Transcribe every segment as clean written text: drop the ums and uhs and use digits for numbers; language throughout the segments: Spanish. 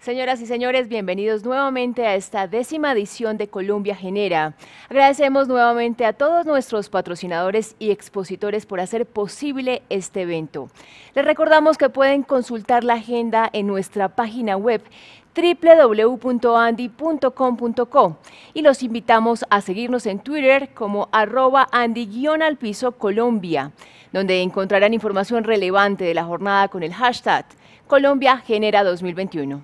Señoras y señores, bienvenidos nuevamente a esta 10ª edición de Colombia Genera. Agradecemos nuevamente a todos nuestros patrocinadores y expositores por hacer posible este evento. Les recordamos que pueden consultar la agenda en nuestra página web www.andi.com.co y los invitamos a seguirnos en Twitter como @Andi_Colombia, donde encontrarán información relevante de la jornada con el hashtag Colombia Genera 2021.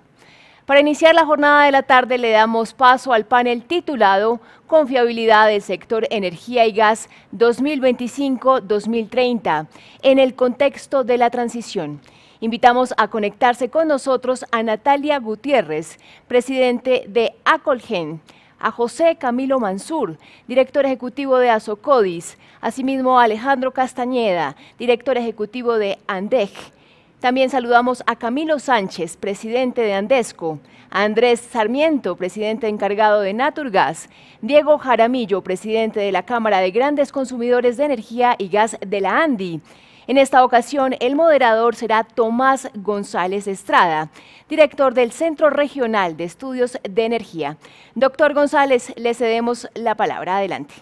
Para iniciar la jornada de la tarde le damos paso al panel titulado Confiabilidad del sector energía y gas 2025-2030 en el contexto de la transición. Invitamos a conectarse con nosotros a Natalia Gutiérrez, presidente de Acolgen, a José Camilo Mansur, director ejecutivo de Asocodis, asimismo a Alejandro Castañeda, director ejecutivo de ANDEC. También saludamos a Camilo Sánchez, presidente de Andesco, a Andrés Sarmiento, presidente encargado de Naturgas, Diego Jaramillo, presidente de la Cámara de Grandes Consumidores de Energía y Gas de la ANDI. En esta ocasión, el moderador será Tomás González Estrada, director del Centro Regional de Estudios de Energía. Doctor González, le cedemos la palabra. Adelante.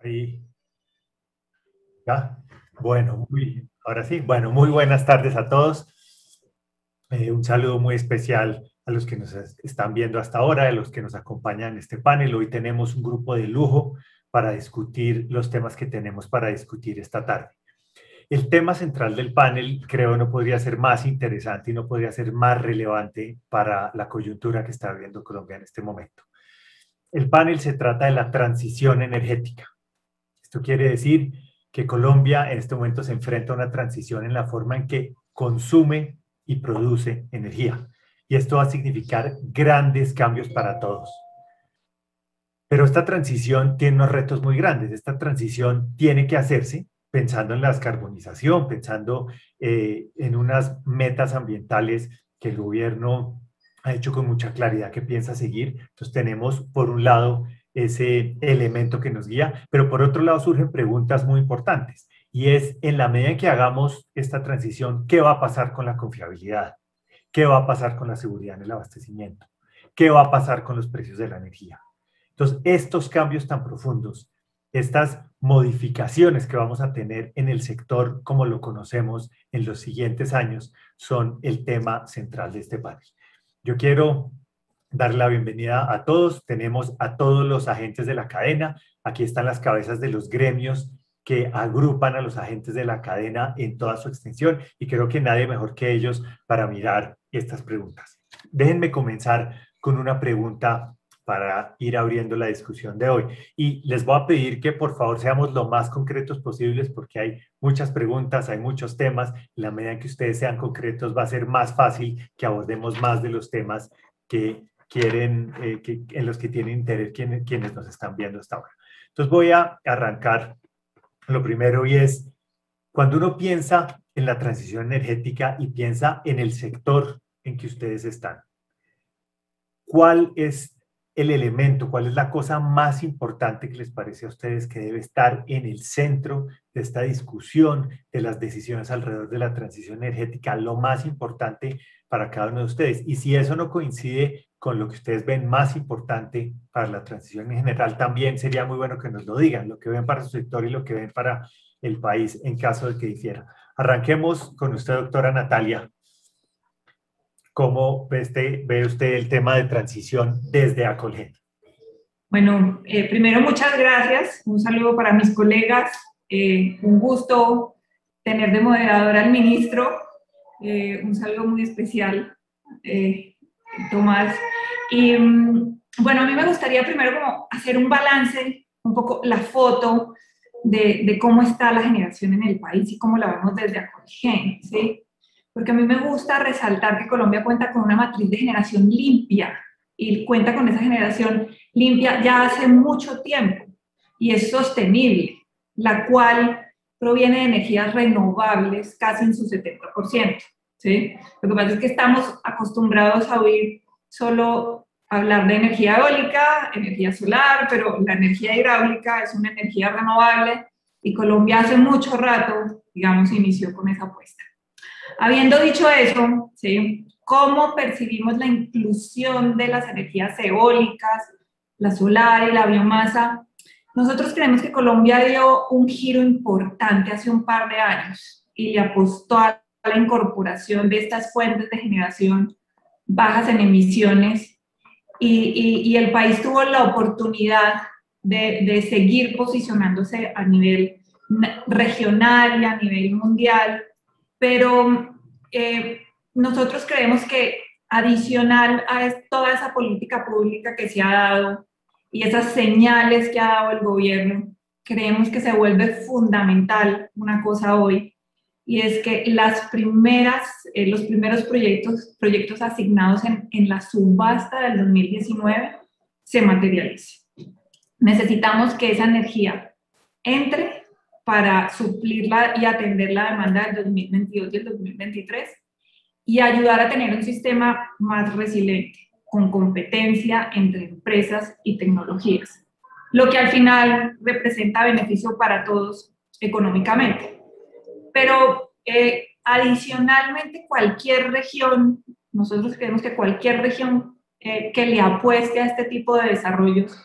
Ahí, ¿ya? Bueno, ahora sí, bueno, muy buenas tardes a todos. Un saludo muy especial a los que nos están viendo hasta ahora, a los que nos acompañan en este panel. Hoy tenemos un grupo de lujo para discutir los temas que tenemos para discutir esta tarde. El tema central del panel, creo, no podría ser más interesante y no podría ser más relevante para la coyuntura que está viviendo Colombia en este momento. El panel se trata de la transición energética. Esto quiere decir que Colombia en este momento se enfrenta a una transición en la forma en que consume y produce energía. Y esto va a significar grandes cambios para todos. Pero esta transición tiene unos retos muy grandes. Esta transición tiene que hacerse pensando en la descarbonización, pensando en unas metas ambientales que el gobierno ha hecho con mucha claridad que piensa seguir. Entonces tenemos, por un lado, ese elemento que nos guía, pero por otro lado surgen preguntas muy importantes, y es, en la medida en que hagamos esta transición, ¿qué va a pasar con la confiabilidad? ¿Qué va a pasar con la seguridad en el abastecimiento? ¿Qué va a pasar con los precios de la energía? Entonces, estos cambios tan profundos, estas modificaciones que vamos a tener en el sector como lo conocemos en los siguientes años, son el tema central de este panel. Yo quiero dar la bienvenida a todos. Tenemos a todos los agentes de la cadena. Aquí están las cabezas de los gremios que agrupan a los agentes de la cadena en toda su extensión, y creo que nadie mejor que ellos para mirar estas preguntas. Déjenme comenzar con una pregunta para ir abriendo la discusión de hoy. Y les voy a pedir que por favor seamos lo más concretos posibles, porque hay muchas preguntas, hay muchos temas. En la medida en que ustedes sean concretos va a ser más fácil que abordemos más de los temas que quieren, en los que tienen interés quienes nos están viendo hasta ahora. Entonces voy a arrancar lo primero, y es, cuando uno piensa en la transición energética y piensa en el sector en que ustedes están, ¿cuál es el elemento, cuál es la cosa más importante que les parece a ustedes que debe estar en el centro de esta discusión, de las decisiones alrededor de la transición energética, lo más importante para cada uno de ustedes? Y si eso no coincide con lo que ustedes ven más importante para la transición en general, también sería muy bueno que nos lo digan, lo que ven para su sector y lo que ven para el país, en caso de que difiera. Arranquemos con usted, doctora Natalia. ¿Cómo ve usted el tema de transición desde Acolgen? Bueno, primero muchas gracias, un saludo para mis colegas, un gusto tener de moderador al ministro, un saludo muy especial, Tomás. Y bueno, a mí me gustaría primero como hacer un balance, un poco la foto de cómo está la generación en el país y cómo la vemos desde Acolgen, ¿sí? Porque a mí me gusta resaltar que Colombia cuenta con una matriz de generación limpia, y cuenta con esa generación limpia ya hace mucho tiempo, y es sostenible, la cual proviene de energías renovables casi en su 70%, ¿sí? Lo que pasa es que estamos acostumbrados a oír solo hablar de energía eólica, energía solar, pero la energía hidráulica es una energía renovable y Colombia hace mucho rato, digamos, inició con esa apuesta. Habiendo dicho eso, ¿sí?, ¿cómo percibimos la inclusión de las energías eólicas, la solar y la biomasa? Nosotros creemos que Colombia dio un giro importante hace un par de años y le apostó a la incorporación de estas fuentes de generación bajas en emisiones y el país tuvo la oportunidad de seguir posicionándose a nivel regional y a nivel mundial, pero nosotros creemos que adicional a toda esa política pública que se ha dado y esas señales que ha dado el gobierno, creemos que se vuelve fundamental una cosa hoy, y es que los primeros proyectos asignados en la subasta del 2019 se materialicen. Necesitamos que esa energía entre para suplirla y atender la demanda del 2022 y el 2023 y ayudar a tener un sistema más resiliente, con competencia entre empresas y tecnologías, lo que al final representa beneficio para todos económicamente. Pero adicionalmente, cualquier región, nosotros creemos que cualquier región que le apueste a este tipo de desarrollos,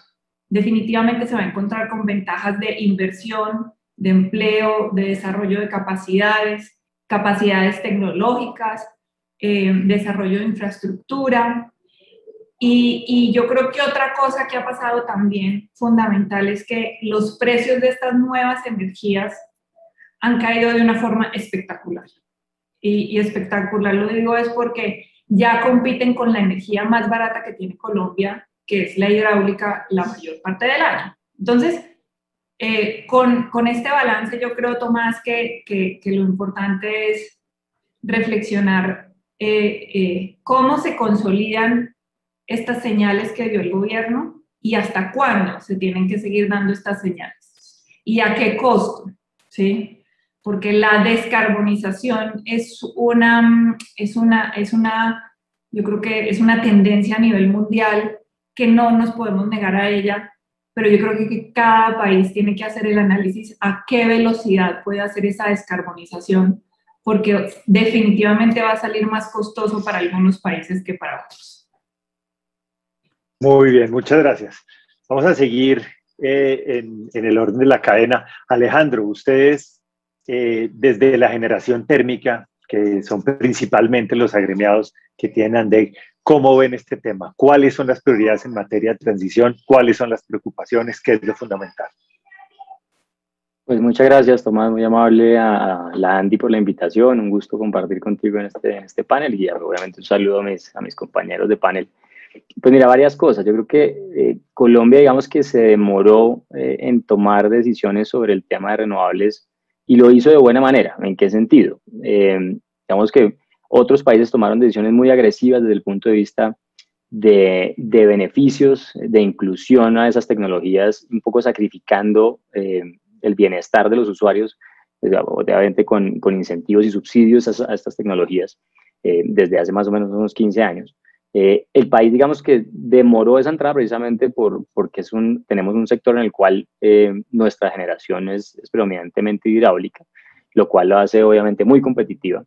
definitivamente se va a encontrar con ventajas de inversión, de empleo, de desarrollo de capacidades tecnológicas, desarrollo de infraestructura. Y yo creo que otra cosa que ha pasado también fundamental es que los precios de estas nuevas energías han caído de una forma espectacular. Y espectacular lo digo es porque ya compiten con la energía más barata que tiene Colombia, que es la hidráulica, la mayor parte del año. Entonces, con este balance yo creo, Tomás, que lo importante es reflexionar cómo se consolidan estas señales que dio el gobierno y hasta cuándo se tienen que seguir dando estas señales y a qué costo, ¿sí? Porque la descarbonización yo creo que es una tendencia a nivel mundial que no nos podemos negar a ella, pero yo creo que cada país tiene que hacer el análisis a qué velocidad puede hacer esa descarbonización, porque definitivamente va a salir más costoso para algunos países que para otros. Muy bien, muchas gracias. Vamos a seguir en el orden de la cadena. Alejandro, ustedes desde la generación térmica, que son principalmente los agremiados que tienen ANDEC, ¿cómo ven este tema? ¿Cuáles son las prioridades en materia de transición? ¿Cuáles son las preocupaciones? ¿Qué es lo fundamental? Pues muchas gracias, Tomás, muy amable a la Andy por la invitación, un gusto compartir contigo en este panel y obviamente un saludo a mis compañeros de panel. Pues mira, varias cosas. Yo creo que Colombia, digamos que se demoró en tomar decisiones sobre el tema de renovables y lo hizo de buena manera. ¿En qué sentido? Digamos que otros países tomaron decisiones muy agresivas desde el punto de vista de beneficios, de inclusión a esas tecnologías, un poco sacrificando el bienestar de los usuarios, obviamente con incentivos y subsidios a estas tecnologías desde hace más o menos unos 15 años. El país, digamos que demoró esa entrada precisamente porque tenemos un sector en el cual nuestra generación es predominantemente hidráulica, lo cual lo hace obviamente muy competitiva.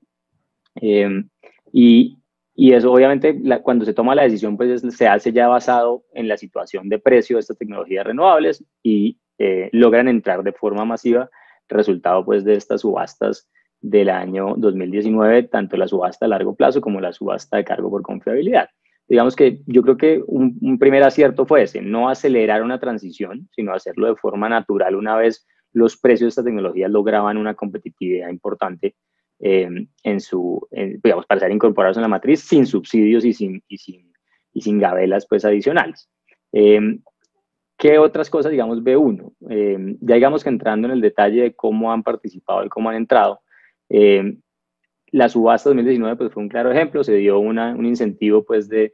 Y eso obviamente cuando se toma la decisión pues se hace ya basado en la situación de precio de estas tecnologías renovables y logran entrar de forma masiva, resultado pues de estas subastas del año 2019, tanto la subasta a largo plazo como la subasta de cargo por confiabilidad. Digamos que yo creo que un primer acierto fue ese, no acelerar una transición, sino hacerlo de forma natural una vez los precios de estas tecnologías lograban una competitividad importante digamos, para ser incorporados en la matriz sin subsidios y sin gabelas pues adicionales. ¿Qué otras cosas, digamos, ve uno? Ya digamos que entrando en el detalle de cómo han participado y cómo han entrado, la subasta 2019 pues, fue un claro ejemplo, se dio un incentivo pues, de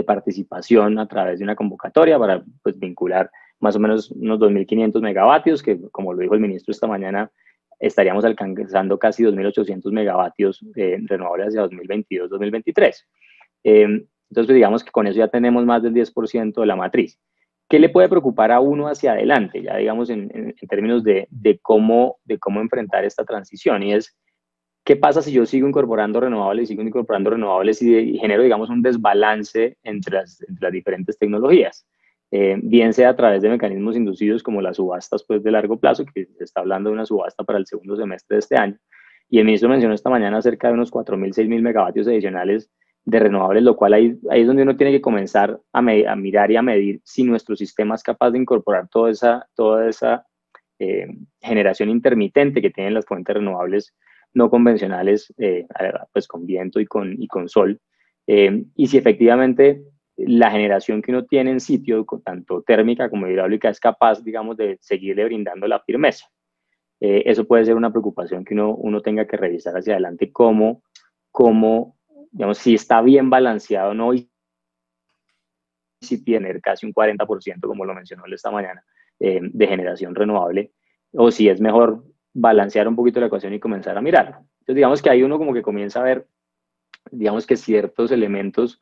participación a través de una convocatoria para pues, vincular más o menos unos 2.500 megavatios, que como lo dijo el ministro esta mañana, estaríamos alcanzando casi 2.800 megavatios renovables hacia 2022-2023. Entonces, digamos que con eso ya tenemos más del 10% de la matriz. ¿Qué le puede preocupar a uno hacia adelante? Ya digamos en términos de cómo enfrentar esta transición. Y es, ¿qué pasa si yo sigo incorporando renovables y genero, digamos, un desbalance entre las diferentes tecnologías? Bien sea a través de mecanismos inducidos como las subastas pues, de largo plazo, que se está hablando de una subasta para el segundo semestre de este año. Y el ministro mencionó esta mañana cerca de unos 4.000, 6.000 megavatios adicionales de renovables, lo cual ahí es donde uno tiene que comenzar a mirar y a medir si nuestro sistema es capaz de incorporar toda esa generación intermitente que tienen las fuentes renovables no convencionales, pues con viento y con sol, y si efectivamente la generación que uno tiene en sitio, tanto térmica como hidráulica, es capaz, digamos, de seguirle brindando la firmeza. Eso puede ser una preocupación que uno tenga que revisar hacia adelante, cómo digamos, si está bien balanceado o no, y si tener casi un 40%, como lo mencionó él esta mañana, de generación renovable, o si es mejor balancear un poquito la ecuación y comenzar a mirarlo. Entonces, digamos que ahí uno como que comienza a ver, digamos que ciertos elementos,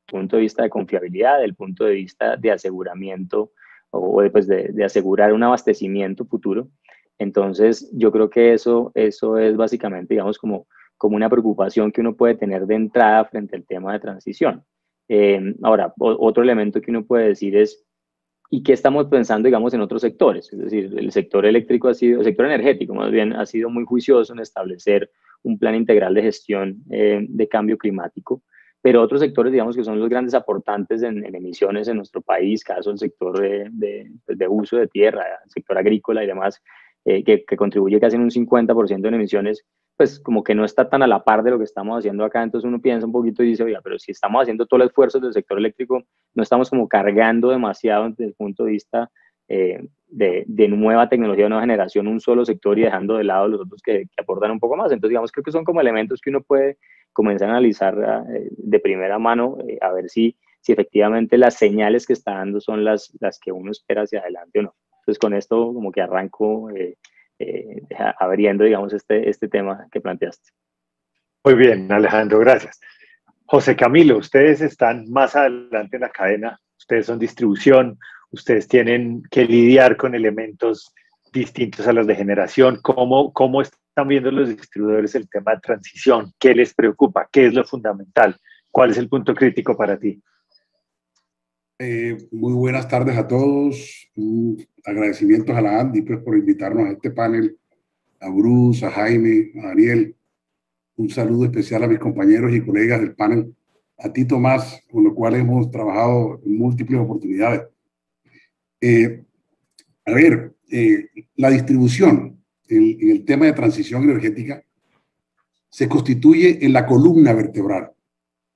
punto de vista de confiabilidad, del punto de vista de aseguramiento o de asegurar un abastecimiento futuro. Entonces, yo creo que eso es básicamente, digamos, como una preocupación que uno puede tener de entrada frente al tema de transición. Ahora, otro elemento que uno puede decir es, ¿y qué estamos pensando, digamos, en otros sectores? Es decir, el sector eléctrico el sector energético, más bien, ha sido muy juicioso en establecer un plan integral de gestión de cambio climático, pero otros sectores, digamos, que son los grandes aportantes en emisiones en nuestro país, caso el sector de uso de tierra, el sector agrícola y demás, que contribuye casi en un 50% en emisiones, pues como que no está tan a la par de lo que estamos haciendo acá. Entonces uno piensa un poquito y dice, oiga, pero si estamos haciendo todo el esfuerzo del sector eléctrico, no estamos como cargando demasiado desde el punto de vista de nueva tecnología, de nueva generación, un solo sector y dejando de lado los otros que aportan un poco más. Entonces, digamos, creo que son como elementos que uno puede comenzar a analizar de primera mano, a ver si efectivamente las señales que está dando son las que uno espera hacia adelante o no. Entonces, con esto como que arranco abriendo, digamos, este tema que planteaste. Muy bien, Alejandro, gracias. José Camilo, ustedes están más adelante en la cadena, ustedes son distribución, ustedes tienen que lidiar con elementos distintos a los de generación. ¿Cómo están viendo los distribuidores el tema de transición? ¿Qué les preocupa? ¿Qué es lo fundamental? ¿Cuál es el punto crítico para ti? Muy buenas tardes a todos. Agradecimientos a la Andy pues, por invitarnos a este panel, a Bruce, a Jaime, a Daniel. Un saludo especial a mis compañeros y colegas del panel, a ti, Tomás, con lo cual hemos trabajado en múltiples oportunidades. La distribución en el tema de transición energética se constituye en la columna vertebral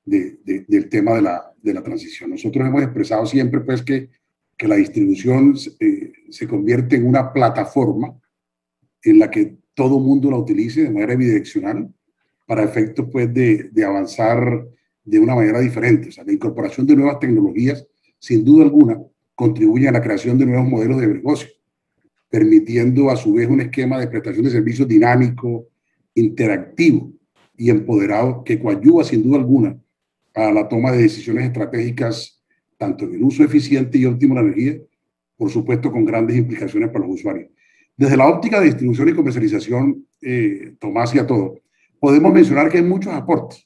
del tema de la transición. Nosotros hemos expresado siempre pues, que la distribución se convierte en una plataforma en la que todo mundo la utilice de manera bidireccional para efectos pues, de avanzar de una manera diferente. O sea, la incorporación de nuevas tecnologías, sin duda alguna, contribuye a la creación de nuevos modelos de negocio, permitiendo a su vez un esquema de prestación de servicios dinámico, interactivo y empoderado que coadyuva sin duda alguna a la toma de decisiones estratégicas, tanto en el uso eficiente y óptimo de la energía, por supuesto con grandes implicaciones para los usuarios. Desde la óptica de distribución y comercialización, Tomás y a todo, podemos mencionar que hay muchos aportes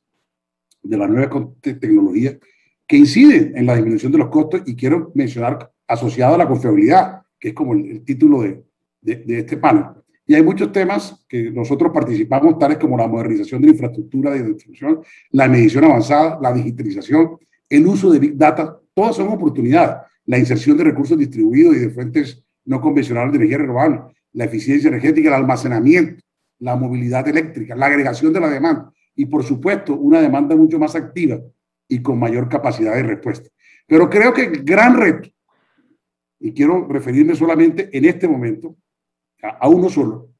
de la nueva tecnología que inciden en la disminución de los costos, y quiero mencionar asociado a la confiabilidad, que es como el título de este panel. Y hay muchos temas que nosotros participamos, tales como la modernización de la infraestructura de distribución, la medición avanzada, la digitalización, el uso de Big Data. Todas son oportunidades. La inserción de recursos distribuidos y de fuentes no convencionales de energía renovable, la eficiencia energética, el almacenamiento, la movilidad eléctrica, la agregación de la demanda y, por supuesto, una demanda mucho más activa y con mayor capacidad de respuesta. Pero creo que el gran reto, y quiero referirme solamente en este momento a uno solo,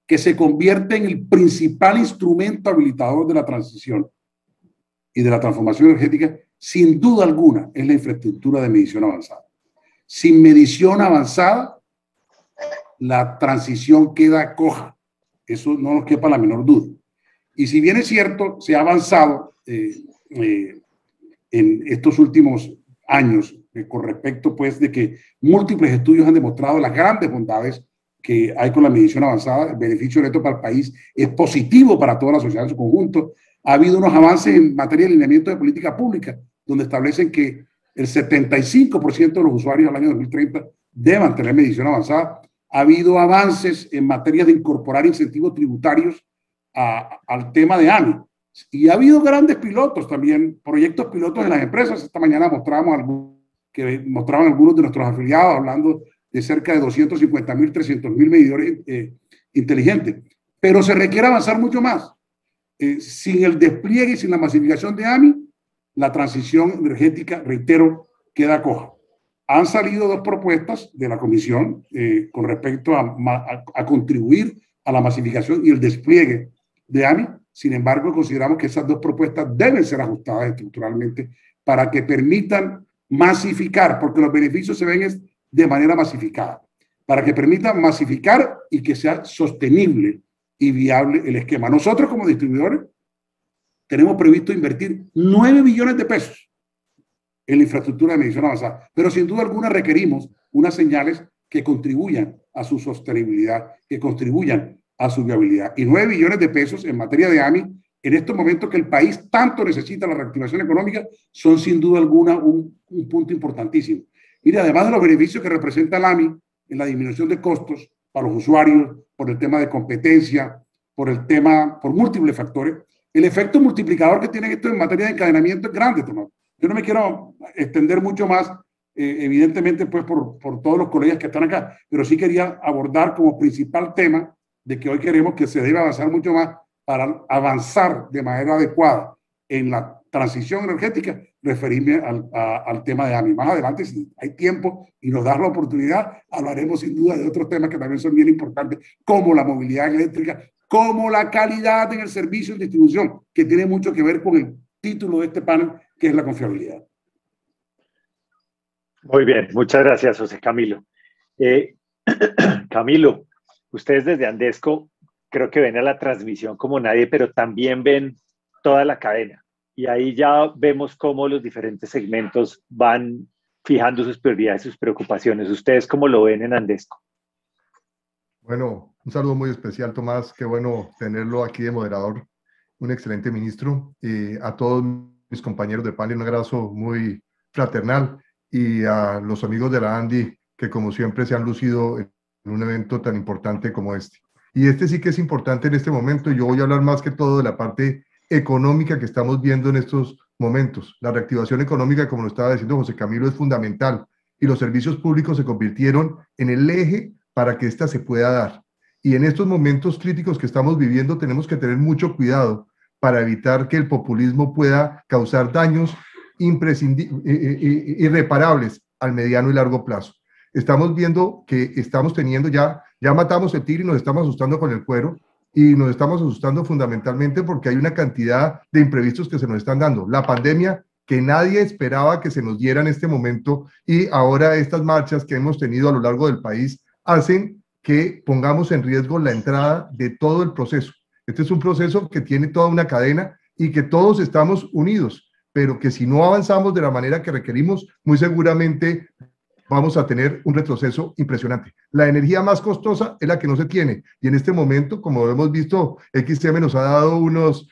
que se convierte en el principal instrumento habilitador de la transición y de la transformación energética, sin duda alguna, es la infraestructura de medición avanzada. Sin medición avanzada, la transición queda coja. Eso no nos quepa la menor duda. Y si bien es cierto, se ha avanzado en estos últimos años con respecto pues de que múltiples estudios han demostrado las grandes bondades que hay con la medición avanzada, el beneficio neto para el país es positivo para toda la sociedad en su conjunto. Ha habido unos avances en materia de alineamiento de política pública, donde establecen que el 75% de los usuarios al año 2030 deban tener medición avanzada. Ha habido avances en materia de incorporar incentivos tributarios al tema de AMI. Y ha habido grandes pilotos también, proyectos pilotos en las empresas. Esta mañana mostraban algunos de nuestros afiliados hablando de cerca de 250.000, 300.000 medidores inteligentes. Pero se requiere avanzar mucho más. Sin el despliegue y sin la masificación de AMI, la transición energética, reitero, queda coja. Han salido dos propuestas de la Comisión con respecto a contribuir a la masificación y el despliegue de AMI. Sin embargo, consideramos que esas dos propuestas deben ser ajustadas estructuralmente para que permitan masificar, porque los beneficios se ven de manera masificada, para que permitan masificar y que sea sostenible y viable el esquema. Nosotros como distribuidores tenemos previsto invertir 9 billones de pesos en la infraestructura de medición avanzada, pero sin duda alguna requerimos unas señales que contribuyan a su sostenibilidad, que contribuyan a su viabilidad. Y 9 billones de pesos en materia de AMI, en estos momentos que el país tanto necesita la reactivación económica, son sin duda alguna un punto importantísimo. Mire, además de los beneficios que representa el AMI en la disminución de costos para los usuarios, por el tema de competencia, por múltiples factores, el efecto multiplicador que tiene esto en materia de encadenamiento es grande, Tomás. Yo no me quiero extender mucho más, evidentemente, pues por todos los colegas que están acá, pero sí quería abordar como principal tema de que hoy queremos que se debe avanzar mucho más para avanzar de manera adecuada en la transición energética, referirme al tema de AMI. Más adelante, si hay tiempo y nos da la oportunidad, hablaremos sin duda de otros temas que también son bien importantes, como la movilidad eléctrica, como la calidad en el servicio de distribución, que tiene mucho que ver con el título de este panel, que es la confiabilidad. Muy bien, muchas gracias, José Camilo. Camilo, ustedes desde Andesco creo que ven a la transmisión como nadie, pero también ven toda la cadena. Y ahí ya vemos cómo los diferentes segmentos van fijando sus prioridades, sus preocupaciones. ¿Ustedes cómo lo ven en Andesco? Bueno, un saludo muy especial, Tomás. Qué bueno tenerlo aquí de moderador. Un excelente ministro. A todos mis compañeros de panel, un abrazo muy fraternal. Y a los amigos de la ANDI, que como siempre se han lucido en un evento tan importante como este. Y este sí que es importante en este momento. Yo voy a hablar más que todo de la parte económica que estamos viendo en estos momentos. La reactivación económica, como lo estaba diciendo José Camilo, es fundamental y los servicios públicos se convirtieron en el eje para que ésta se pueda dar. Y en estos momentos críticos que estamos viviendo tenemos que tener mucho cuidado para evitar que el populismo pueda causar daños irreparables al mediano y largo plazo. Estamos viendo que estamos teniendo ya matamos el tigre y nos estamos asustando con el cuero. Y nos estamos asustando fundamentalmente porque hay una cantidad de imprevistos que se nos están dando. La pandemia que nadie esperaba que se nos diera en este momento y ahora estas marchas que hemos tenido a lo largo del país hacen que pongamos en riesgo la entrada de todo el proceso. Este es un proceso que tiene toda una cadena y que todos estamos unidos, pero que si no avanzamos de la manera que requerimos, muy seguramente vamos a tener un retroceso impresionante. La energía más costosa es la que no se tiene y en este momento, como hemos visto, XTM nos ha dado unas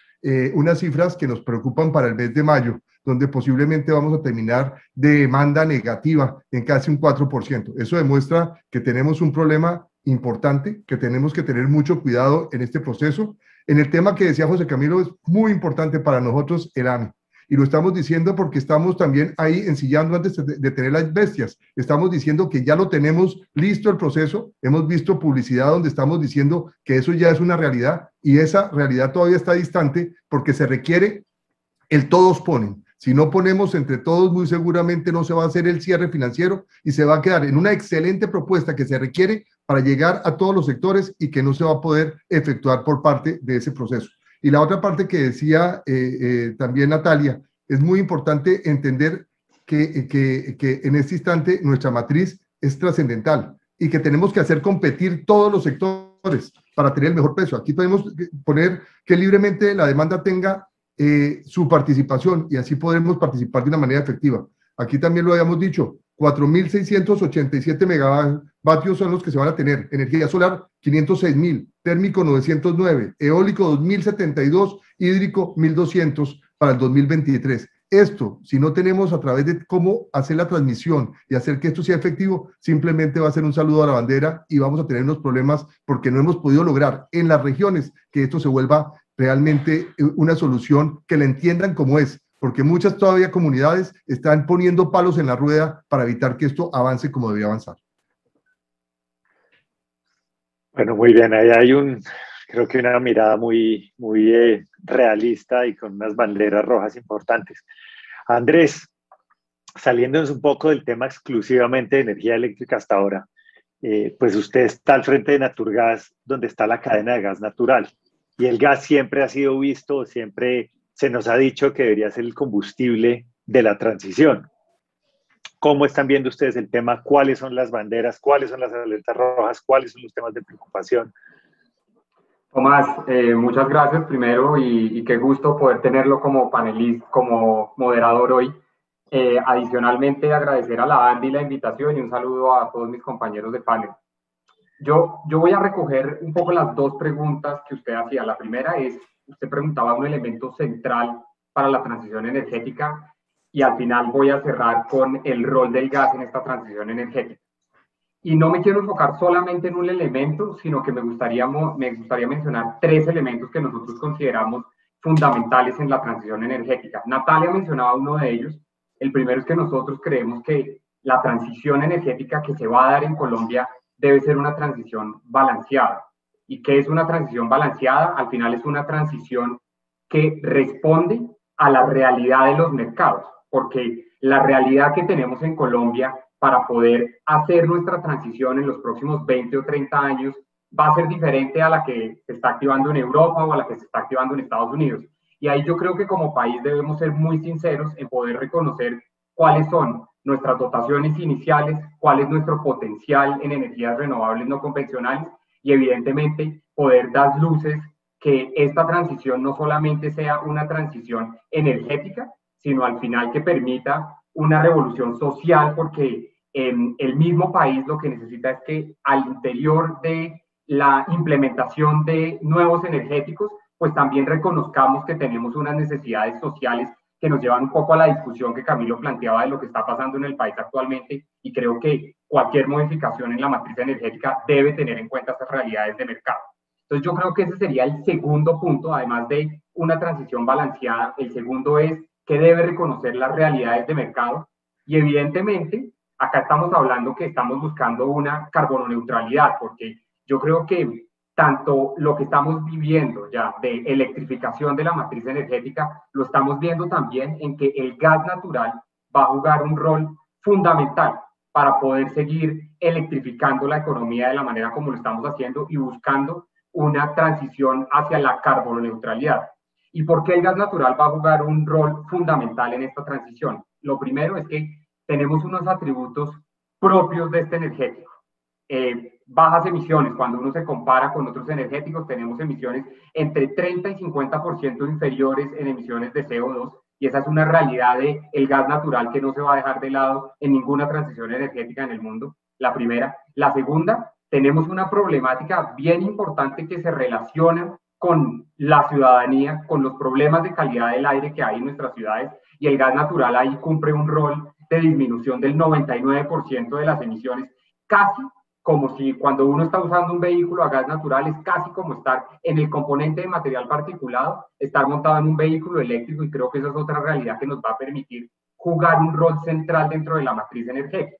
cifras que nos preocupan para el mes de mayo, donde posiblemente vamos a terminar de demanda negativa en casi un 4%. Eso demuestra que tenemos un problema importante, que tenemos que tener mucho cuidado en este proceso. En el tema que decía José Camilo, es muy importante para nosotros el AMI. Y lo estamos diciendo porque estamos también ahí ensillando antes de tener las bestias. Estamos diciendo que ya lo tenemos listo el proceso. Hemos visto publicidad donde estamos diciendo que eso ya es una realidad y esa realidad todavía está distante porque se requiere el todos ponen. Si no ponemos entre todos, muy seguramente no se va a hacer el cierre financiero y se va a quedar en una excelente propuesta que se requiere para llegar a todos los sectores y que no se va a poder efectuar por parte de ese proceso. Y la otra parte que decía también Natalia, es muy importante entender que en este instante nuestra matriz es trascendental y que tenemos que hacer competir todos los sectores para tener el mejor precio. Aquí podemos poner que libremente la demanda tenga su participación y así podremos participar de una manera efectiva. Aquí también lo habíamos dicho, 4.687 megavatios son los que se van a tener. Energía solar, 506.000, térmico, 909, eólico, 2.072, hídrico, 1.200 para el 2023. Esto, si no tenemos a través de cómo hacer la transmisión y hacer que esto sea efectivo, simplemente va a ser un saludo a la bandera y vamos a tener unos problemas porque no hemos podido lograr en las regiones que esto se vuelva realmente una solución que la entiendan como es, porque muchas todavía comunidades están poniendo palos en la rueda para evitar que esto avance como debía avanzar. Bueno, muy bien, ahí hay creo que una mirada muy realista y con unas banderas rojas importantes. Andrés, saliéndonos un poco del tema exclusivamente de energía eléctrica hasta ahora, pues usted está al frente de Naturgas, donde está la cadena de gas natural, y el gas siempre ha sido visto, siempre se nos ha dicho que debería ser el combustible de la transición. ¿Cómo están viendo ustedes el tema? ¿Cuáles son las banderas? ¿Cuáles son las alertas rojas? ¿Cuáles son los temas de preocupación? Tomás, muchas gracias primero y qué gusto poder tenerlo como panelista, como moderador hoy. Adicionalmente, agradecer a la Andy la invitación y un saludo a todos mis compañeros de panel. Yo voy a recoger un poco las dos preguntas que usted hacía. La primera es, usted preguntaba un elemento central para la transición energética y al final voy a cerrar con el rol del gas en esta transición energética. Y no me quiero enfocar solamente en un elemento, sino que me gustaría mencionar tres elementos que nosotros consideramos fundamentales en la transición energética. Natalia mencionaba uno de ellos. El primero es que nosotros creemos que la transición energética que se va a dar en Colombia debe ser una transición balanceada. ¿Y qué es una transición balanceada? Al final es una transición que responde a la realidad de los mercados, porque la realidad que tenemos en Colombia para poder hacer nuestra transición en los próximos 20 o 30 años va a ser diferente a la que se está activando en Europa o a la que se está activando en Estados Unidos. Y ahí yo creo que como país debemos ser muy sinceros en poder reconocer cuáles son nuestras dotaciones iniciales, cuál es nuestro potencial en energías renovables no convencionales y evidentemente poder dar luces que esta transición no solamente sea una transición energética, sino al final que permita una revolución social, porque el mismo país lo que necesita es que al interior de la implementación de nuevos energéticos, pues también reconozcamos que tenemos unas necesidades sociales que nos llevan un poco a la discusión que Camilo planteaba de lo que está pasando en el país actualmente, y creo que cualquier modificación en la matriz energética debe tener en cuenta estas realidades de mercado. Entonces yo creo que ese sería el segundo punto, además de una transición balanceada. El segundo es que debe reconocer las realidades de mercado y evidentemente acá estamos hablando que estamos buscando una carbono neutralidad, porque yo creo que tanto lo que estamos viviendo ya de electrificación de la matriz energética, lo estamos viendo también en que el gas natural va a jugar un rol fundamental para poder seguir electrificando la economía de la manera como lo estamos haciendo y buscando una transición hacia la carbono neutralidad. ¿Y por qué el gas natural va a jugar un rol fundamental en esta transición? Lo primero es que tenemos unos atributos propios de este energético. Bajas emisiones, cuando uno se compara con otros energéticos, tenemos emisiones entre 30 y 50% inferiores en emisiones de CO2, y esa es una realidad del gas natural que no se va a dejar de lado en ninguna transición energética en el mundo, la primera. La segunda, tenemos una problemática bien importante que se relaciona con la ciudadanía, con los problemas de calidad del aire que hay en nuestras ciudades, y el gas natural ahí cumple un rol de disminución del 99% de las emisiones, casi como si cuando uno está usando un vehículo a gas natural es casi como estar en el componente de material particulado, estar montado en un vehículo eléctrico, y creo que esa es otra realidad que nos va a permitir jugar un rol central dentro de la matriz energética.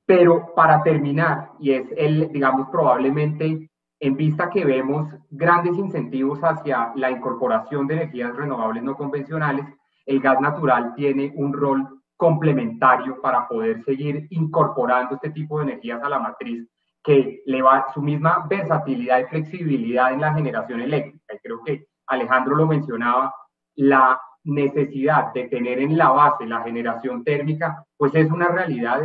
Pero para terminar, y es digamos, probablemente en vista que vemos grandes incentivos hacia la incorporación de energías renovables no convencionales, el gas natural tiene un rol complementario para poder seguir incorporando este tipo de energías a la matriz, que le va su misma versatilidad y flexibilidad en la generación eléctrica. Y creo que Alejandro lo mencionaba, la necesidad de tener en la base la generación térmica, pues es una realidad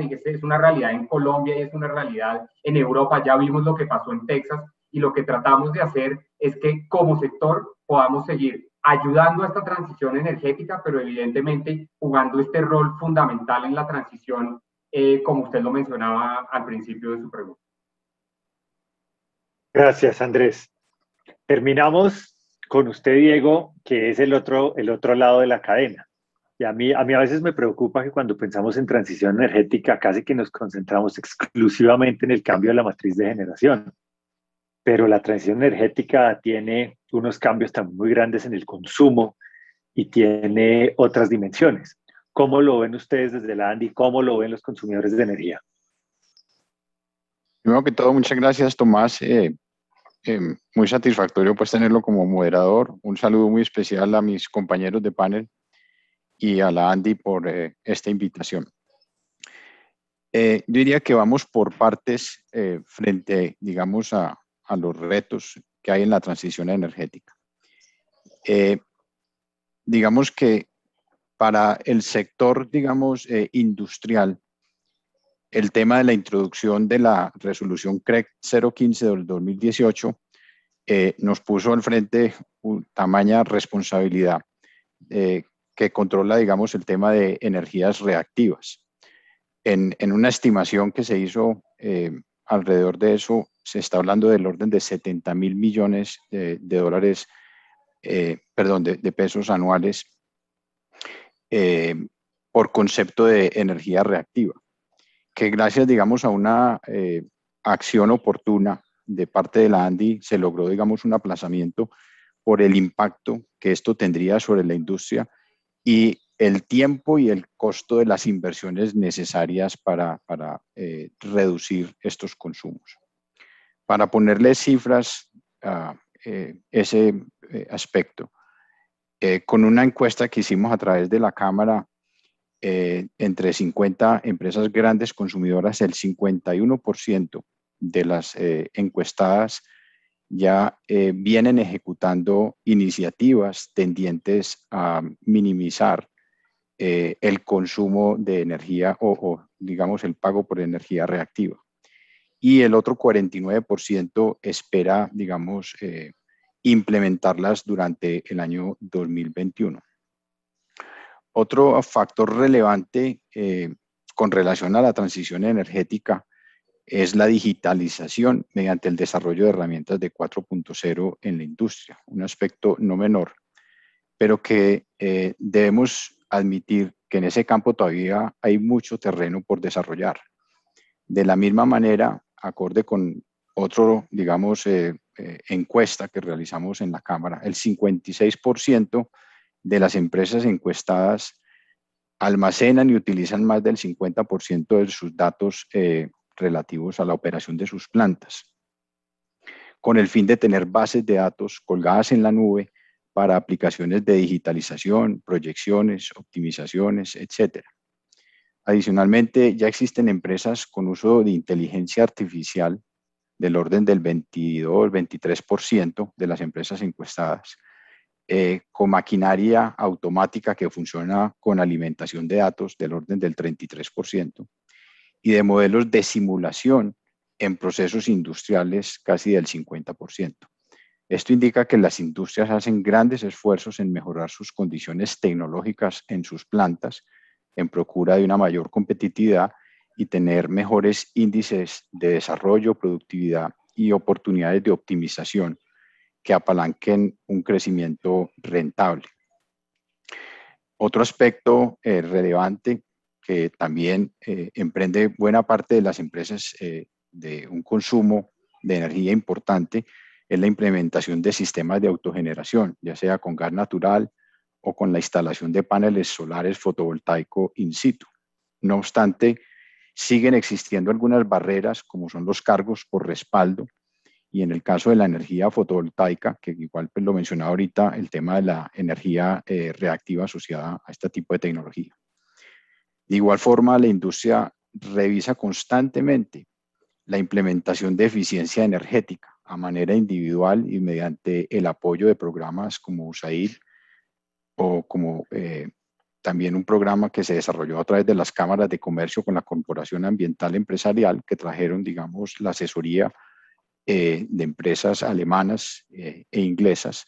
en Colombia y es una realidad en Europa. Ya vimos lo que pasó en Texas, y lo que tratamos de hacer es que como sector podamos seguir ayudando a esta transición energética, pero evidentemente jugando este rol fundamental en la transición, como usted lo mencionaba al principio de su pregunta. Gracias, Andrés. Terminamos con usted, Diego, que es el otro lado de la cadena. Y a mí a veces me preocupa que cuando pensamos en transición energética casi que nos concentramos exclusivamente en el cambio de la matriz de generación. Pero la transición energética tiene unos cambios también muy grandes en el consumo y tiene otras dimensiones. ¿Cómo lo ven ustedes desde la ANDI? ¿Cómo lo ven los consumidores de energía? Primero que todo, muchas gracias, Tomás. Muy satisfactorio pues tenerlo como moderador. Un saludo muy especial a mis compañeros de panel y a la ANDI por esta invitación. Yo diría que vamos por partes frente, digamos, a los retos que hay en la transición energética. Digamos que para el sector, digamos, industrial, el tema de la introducción de la resolución CREC 015 del 2018 nos puso al frente una tamaña responsabilidad que controla, digamos, el tema de energías reactivas. En una estimación que se hizo alrededor de eso, se está hablando del orden de 70.000 millones de dólares, de pesos anuales por concepto de energía reactiva, que gracias, digamos, a una acción oportuna de parte de la ANDI se logró, digamos, un aplazamiento por el impacto que esto tendría sobre la industria y el tiempo y el costo de las inversiones necesarias para reducir estos consumos. Para ponerle cifras a ese aspecto, con una encuesta que hicimos a través de la Cámara, entre 50 empresas grandes consumidoras, el 51% de las encuestadas ya vienen ejecutando iniciativas tendientes a minimizar el consumo de energía o digamos el pago por energía reactiva. Y el otro 49% espera, digamos, implementarlas durante el año 2021. Otro factor relevante con relación a la transición energética es la digitalización mediante el desarrollo de herramientas de 4.0 en la industria, un aspecto no menor, pero que debemos admitir que en ese campo todavía hay mucho terreno por desarrollar. De la misma manera, acorde con otro, digamos, encuesta que realizamos en la Cámara, el 56% de las empresas encuestadas almacenan y utilizan más del 50% de sus datos relativos a la operación de sus plantas, con el fin de tener bases de datos colgadas en la nube para aplicaciones de digitalización, proyecciones, optimizaciones, etc. Adicionalmente, ya existen empresas con uso de inteligencia artificial del orden del 22-23% de las empresas encuestadas, con maquinaria automática que funciona con alimentación de datos del orden del 33%, y de modelos de simulación en procesos industriales casi del 50%. Esto indica que las industrias hacen grandes esfuerzos en mejorar sus condiciones tecnológicas en sus plantas, en procura de una mayor competitividad y tener mejores índices de desarrollo, productividad y oportunidades de optimización que apalanquen un crecimiento rentable. Otro aspecto relevante que también emprende buena parte de las empresas de un consumo de energía importante es la implementación de sistemas de autogeneración, ya sea con gas natural o con la instalación de paneles solares fotovoltaicos in situ. No obstante, siguen existiendo algunas barreras como son los cargos por respaldo y en el caso de la energía fotovoltaica, que igual pues lo mencionaba ahorita, el tema de la energía reactiva asociada a este tipo de tecnología. De igual forma, la industria revisa constantemente la implementación de eficiencia energética a manera individual y mediante el apoyo de programas como USAID o como también un programa que se desarrolló a través de las cámaras de comercio con la Corporación Ambiental Empresarial que trajeron, digamos, la asesoría de empresas alemanas e inglesas,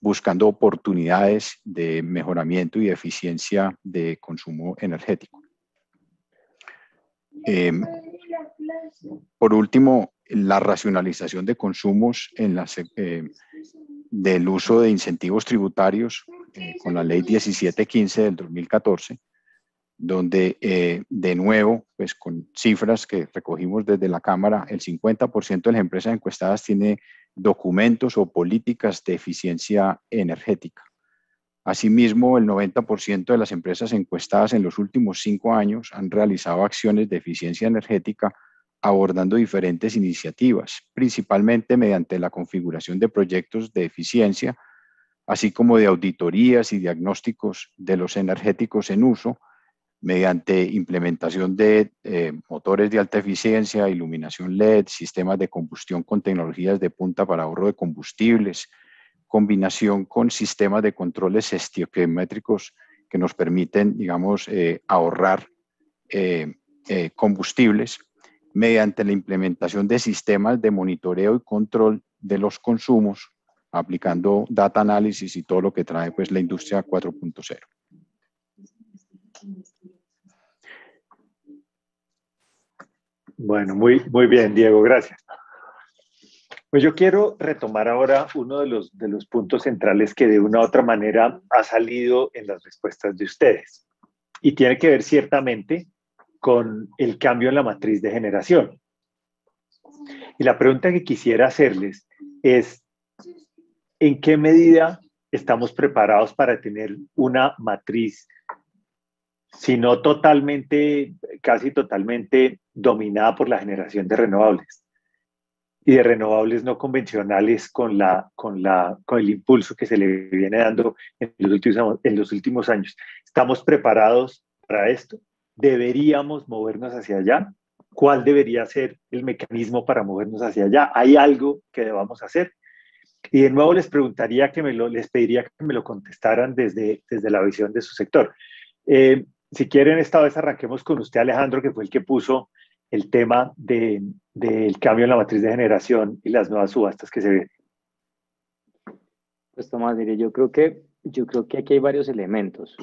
buscando oportunidades de mejoramiento y de eficiencia de consumo energético. Por último, la racionalización de consumos del uso de incentivos tributarios con la ley 1715 del 2014, donde de nuevo, pues con cifras que recogimos desde la Cámara, el 50% de las empresas encuestadas tiene documentos o políticas de eficiencia energética. Asimismo, el 90% de las empresas encuestadas en los últimos 5 años han realizado acciones de eficiencia energética abordando diferentes iniciativas, principalmente mediante la configuración de proyectos de eficiencia, así como de auditorías y diagnósticos de los energéticos en uso, mediante implementación de motores de alta eficiencia, iluminación LED, sistemas de combustión con tecnologías de punta para ahorro de combustibles, combinación con sistemas de controles estequiométricos que nos permiten, digamos, ahorrar combustibles, mediante la implementación de sistemas de monitoreo y control de los consumos, aplicando data análisis y todo lo que trae pues, la industria 4.0. Bueno, muy bien, Diego, gracias. Pues yo quiero retomar ahora uno de los puntos centrales que de una u otra manera ha salido en las respuestas de ustedes y tiene que ver ciertamente con el cambio en la matriz de generación. Y la pregunta que quisiera hacerles es, ¿en qué medida estamos preparados para tener una matriz, si no totalmente, casi totalmente dominada por la generación de renovables? Y de renovables no convencionales con el impulso que se le viene dando en los últimos años. ¿Estamos preparados para esto? ¿Deberíamos movernos hacia allá? ¿Cuál debería ser el mecanismo para movernos hacia allá? ¿Hay algo que debamos hacer? Y de nuevo les pediría que me lo contestaran desde la visión de su sector. Si quieren, esta vez arranquemos con usted, Alejandro, que fue el que puso el tema del cambio en la matriz de generación y las nuevas subastas que se ven. Pues Tomás, mire, yo creo que aquí hay varios elementos.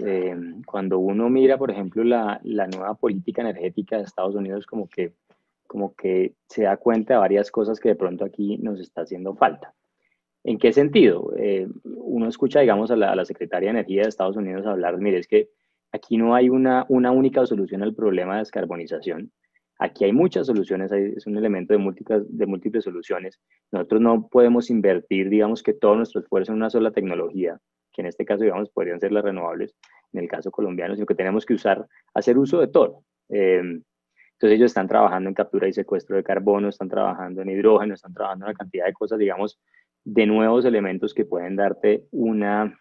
Cuando uno mira, por ejemplo, la nueva política energética de Estados Unidos, como que se da cuenta de varias cosas que de pronto aquí nos está haciendo falta. ¿En qué sentido? Uno escucha, digamos, a la Secretaria de Energía de Estados Unidos hablar, mire, es que aquí no hay una única solución al problema de descarbonización. Aquí hay muchas soluciones, es un elemento de múltiples soluciones. Nosotros no podemos invertir, digamos, que todo nuestro esfuerzo en una sola tecnología, que en este caso, digamos, podrían ser las renovables, en el caso colombiano, sino que tenemos que hacer uso de todo. Entonces ellos están trabajando en captura y secuestro de carbono, están trabajando en hidrógeno, están trabajando en una cantidad de cosas, digamos, de nuevos elementos que pueden darte una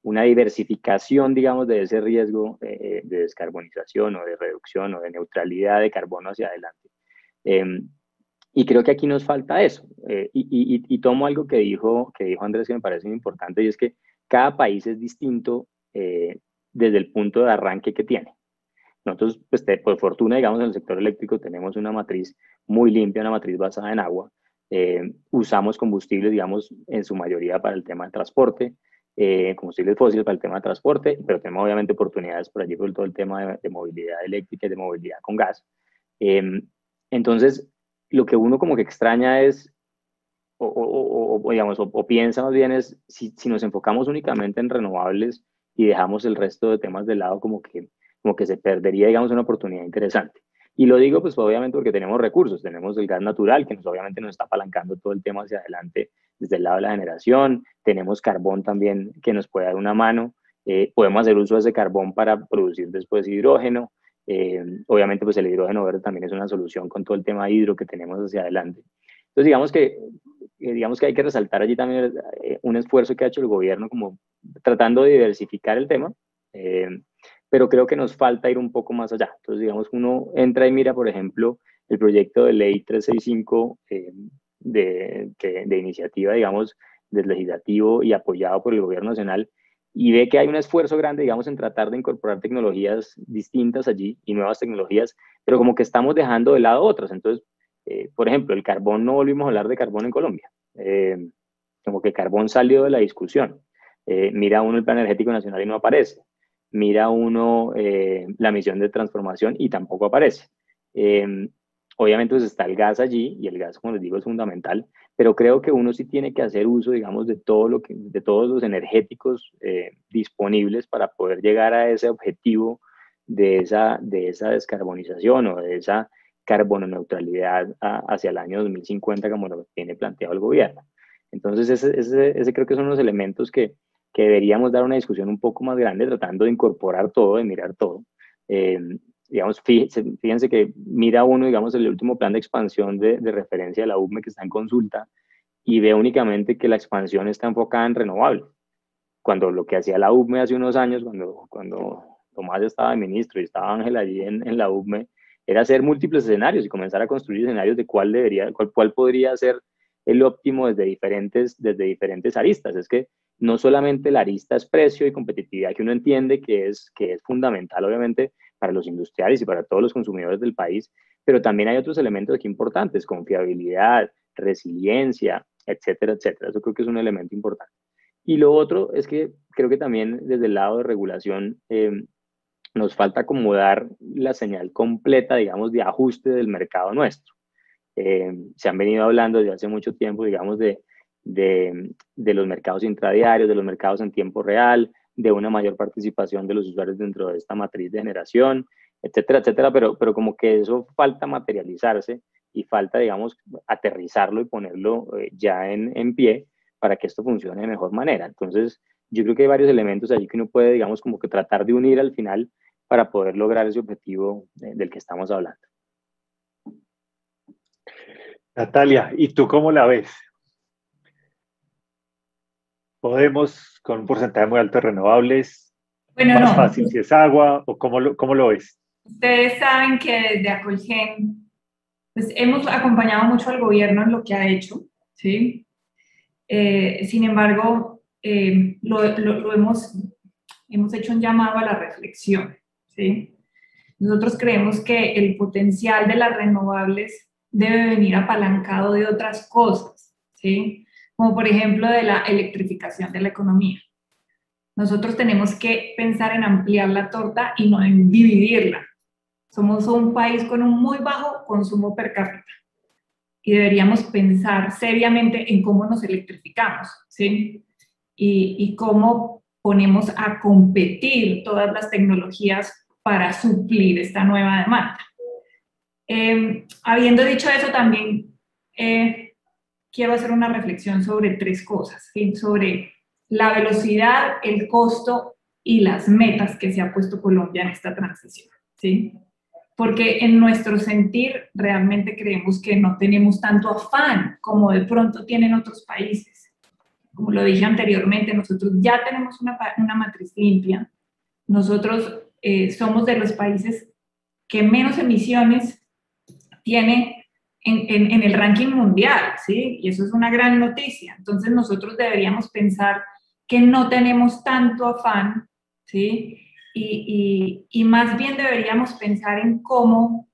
diversificación, digamos, de ese riesgo de descarbonización o de reducción o de neutralidad de carbono hacia adelante. Y creo que aquí nos falta eso. Y tomo algo que dijo Andrés que me parece muy importante, y es que cada país es distinto desde el punto de arranque que tiene. Nosotros, pues, por fortuna, digamos, en el sector eléctrico tenemos una matriz muy limpia, una matriz basada en agua. Usamos combustibles, digamos, en su mayoría para el tema de transporte, combustibles fósiles para el tema de transporte, pero tenemos obviamente oportunidades por allí por todo el tema de movilidad eléctrica y de movilidad con gas. Entonces, lo que uno como que extraña es, o piensa más bien es, si nos enfocamos únicamente en renovables y dejamos el resto de temas de lado, como que se perdería, digamos, una oportunidad interesante. Y lo digo, pues, obviamente porque tenemos recursos, tenemos el gas natural, que obviamente nos está apalancando todo el tema hacia adelante desde el lado de la generación, tenemos carbón también que nos puede dar una mano, podemos hacer uso de ese carbón para producir después hidrógeno, obviamente pues el hidrógeno verde también es una solución con todo el tema hidro que tenemos hacia adelante. Entonces digamos que hay que resaltar allí también un esfuerzo que ha hecho el gobierno como tratando de diversificar el tema, pero creo que nos falta ir un poco más allá. Entonces, digamos, uno entra y mira, por ejemplo, el proyecto de ley 365 de iniciativa, digamos, del legislativo y apoyado por el gobierno nacional, y ve que hay un esfuerzo grande, digamos, en tratar de incorporar tecnologías distintas allí y nuevas tecnologías, pero como que estamos dejando de lado otras. Entonces, Por ejemplo, el carbón, no volvimos a hablar de carbón en Colombia. Como que el carbón salió de la discusión. Mira uno el Plan Energético Nacional y no aparece. Mira uno la misión de transformación y tampoco aparece. Obviamente pues está el gas allí, y el gas, como les digo, es fundamental, pero creo que uno sí tiene que hacer uso, digamos, de todos los energéticos disponibles para poder llegar a ese objetivo de esa descarbonización o de esa carbononeutralidad hacia el año 2050, como lo tiene planteado el gobierno. Entonces, ese creo que son los elementos que deberíamos dar una discusión un poco más grande, tratando de incorporar todo, de mirar todo. Digamos, fíjense que mira uno, digamos, el último plan de expansión de referencia de la UCME que está en consulta, y ve únicamente que la expansión está enfocada en renovables, cuando lo que hacía la UCME hace unos años, cuando Tomás estaba de ministro y estaba Ángel allí en la UCME, era hacer múltiples escenarios y comenzar a construir escenarios de cuál podría ser el óptimo desde diferentes aristas. Es que no solamente la arista es precio y competitividad, que uno entiende que es fundamental, obviamente, para los industriales y para todos los consumidores del país, pero también hay otros elementos aquí importantes: confiabilidad, resiliencia, etcétera, etcétera. Eso creo que es un elemento importante. Y lo otro es que creo que también desde el lado de regulación nos falta acomodar la señal completa, digamos, de ajuste del mercado nuestro. Se han venido hablando desde hace mucho tiempo, digamos, de los mercados intradiarios, de los mercados en tiempo real, de una mayor participación de los usuarios dentro de esta matriz de generación, etcétera, etcétera, pero como que eso falta materializarse y falta, digamos, aterrizarlo y ponerlo ya en pie para que esto funcione de mejor manera. Entonces, yo creo que hay varios elementos allí que uno puede, digamos, como que tratar de unir al final para poder lograr ese objetivo del que estamos hablando. Natalia, ¿y tú cómo la ves? ¿Podemos con un porcentaje muy alto de renovables? Bueno, ¿Más no. fácil si es agua? ¿O cómo lo ves? Ustedes saben que desde Acolgen pues, hemos acompañado mucho al gobierno en lo que ha hecho, ¿sí? Sin embargo, hemos hecho un llamado a la reflexión, ¿sí? Nosotros creemos que el potencial de las renovables debe venir apalancado de otras cosas, ¿sí? Como por ejemplo de la electrificación de la economía. Nosotros tenemos que pensar en ampliar la torta y no en dividirla. Somos un país con un muy bajo consumo per cápita y deberíamos pensar seriamente en cómo nos electrificamos, ¿sí? Y cómo ponemos a competir todas las tecnologías para suplir esta nueva demanda. Habiendo dicho eso, también quiero hacer una reflexión sobre tres cosas, ¿sí? Sobre la velocidad, el costo y las metas que se ha puesto Colombia en esta transición, ¿sí? Porque en nuestro sentir realmente creemos que no tenemos tanto afán como de pronto tienen otros países. Como lo dije anteriormente, nosotros ya tenemos una matriz limpia. Nosotros somos de los países que menos emisiones tiene en el ranking mundial, ¿sí? Y eso es una gran noticia. Entonces nosotros deberíamos pensar que no tenemos tanto afán, ¿sí? Y más bien deberíamos pensar en cómo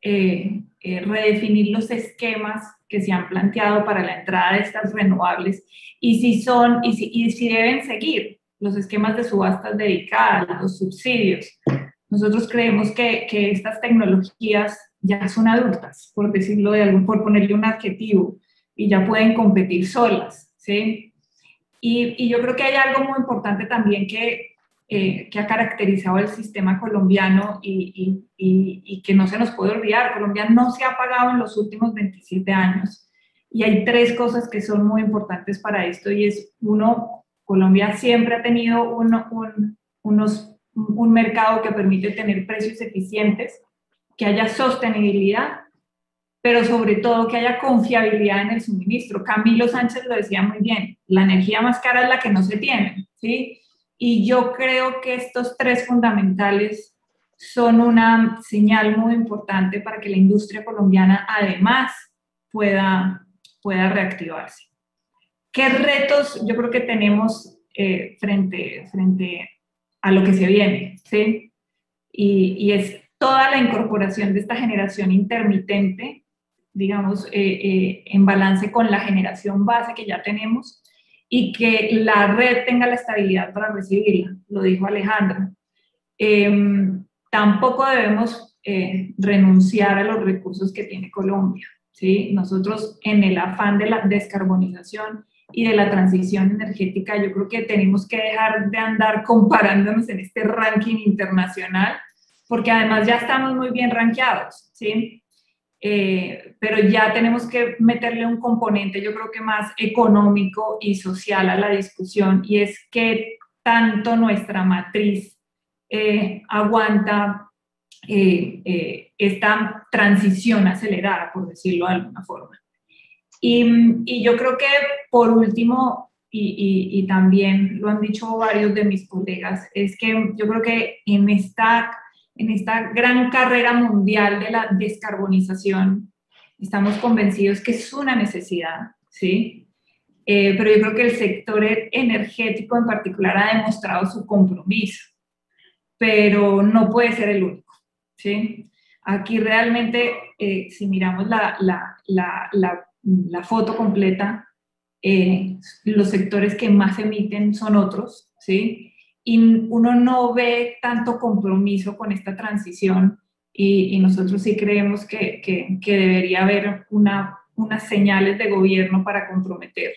redefinir los esquemas que se han planteado para la entrada de estas renovables y si deben seguir los esquemas de subastas dedicadas, los subsidios. Nosotros creemos que estas tecnologías ya son adultas, por decirlo por ponerle un adjetivo, y ya pueden competir solas, ¿sí? Y yo creo que hay algo muy importante también que ha caracterizado el sistema colombiano y que no se nos puede olvidar. Colombia no se ha apagado en los últimos 27 años y hay tres cosas que son muy importantes para esto y es, uno, Colombia siempre ha tenido un mercado que permite tener precios eficientes, que haya sostenibilidad, pero sobre todo que haya confiabilidad en el suministro. Camilo Sánchez lo decía muy bien, la energía más cara es la que no se tiene, ¿sí? Y yo creo que estos tres fundamentales son una señal muy importante para que la industria colombiana además pueda reactivarse. ¿Qué retos yo creo que tenemos frente a lo que se viene? ¿Sí? Y es toda la incorporación de esta generación intermitente digamos, en balance con la generación base que ya tenemos y que la red tenga la estabilidad para recibirla, lo dijo Alejandro. Tampoco debemos renunciar a los recursos que tiene Colombia, ¿sí? Nosotros, en el afán de la descarbonización y de la transición energética, yo creo que tenemos que dejar de andar comparándonos en este ranking internacional, porque además ya estamos muy bien rankeados, ¿sí? Pero ya tenemos que meterle un componente, yo creo que más económico y social a la discusión, y es que tanto nuestra matriz aguanta esta transición acelerada, por decirlo de alguna forma. Y yo creo que, por último, y también lo han dicho varios de mis colegas, es que yo creo que en esta gran carrera mundial de la descarbonización estamos convencidos que es una necesidad, ¿sí? Pero yo creo que el sector energético en particular ha demostrado su compromiso, pero no puede ser el único, ¿sí? Aquí realmente, si miramos la foto completa, los sectores que más emiten son otros, ¿sí? Y uno no ve tanto compromiso con esta transición, y nosotros sí creemos que debería haber unas señales de gobierno para comprometer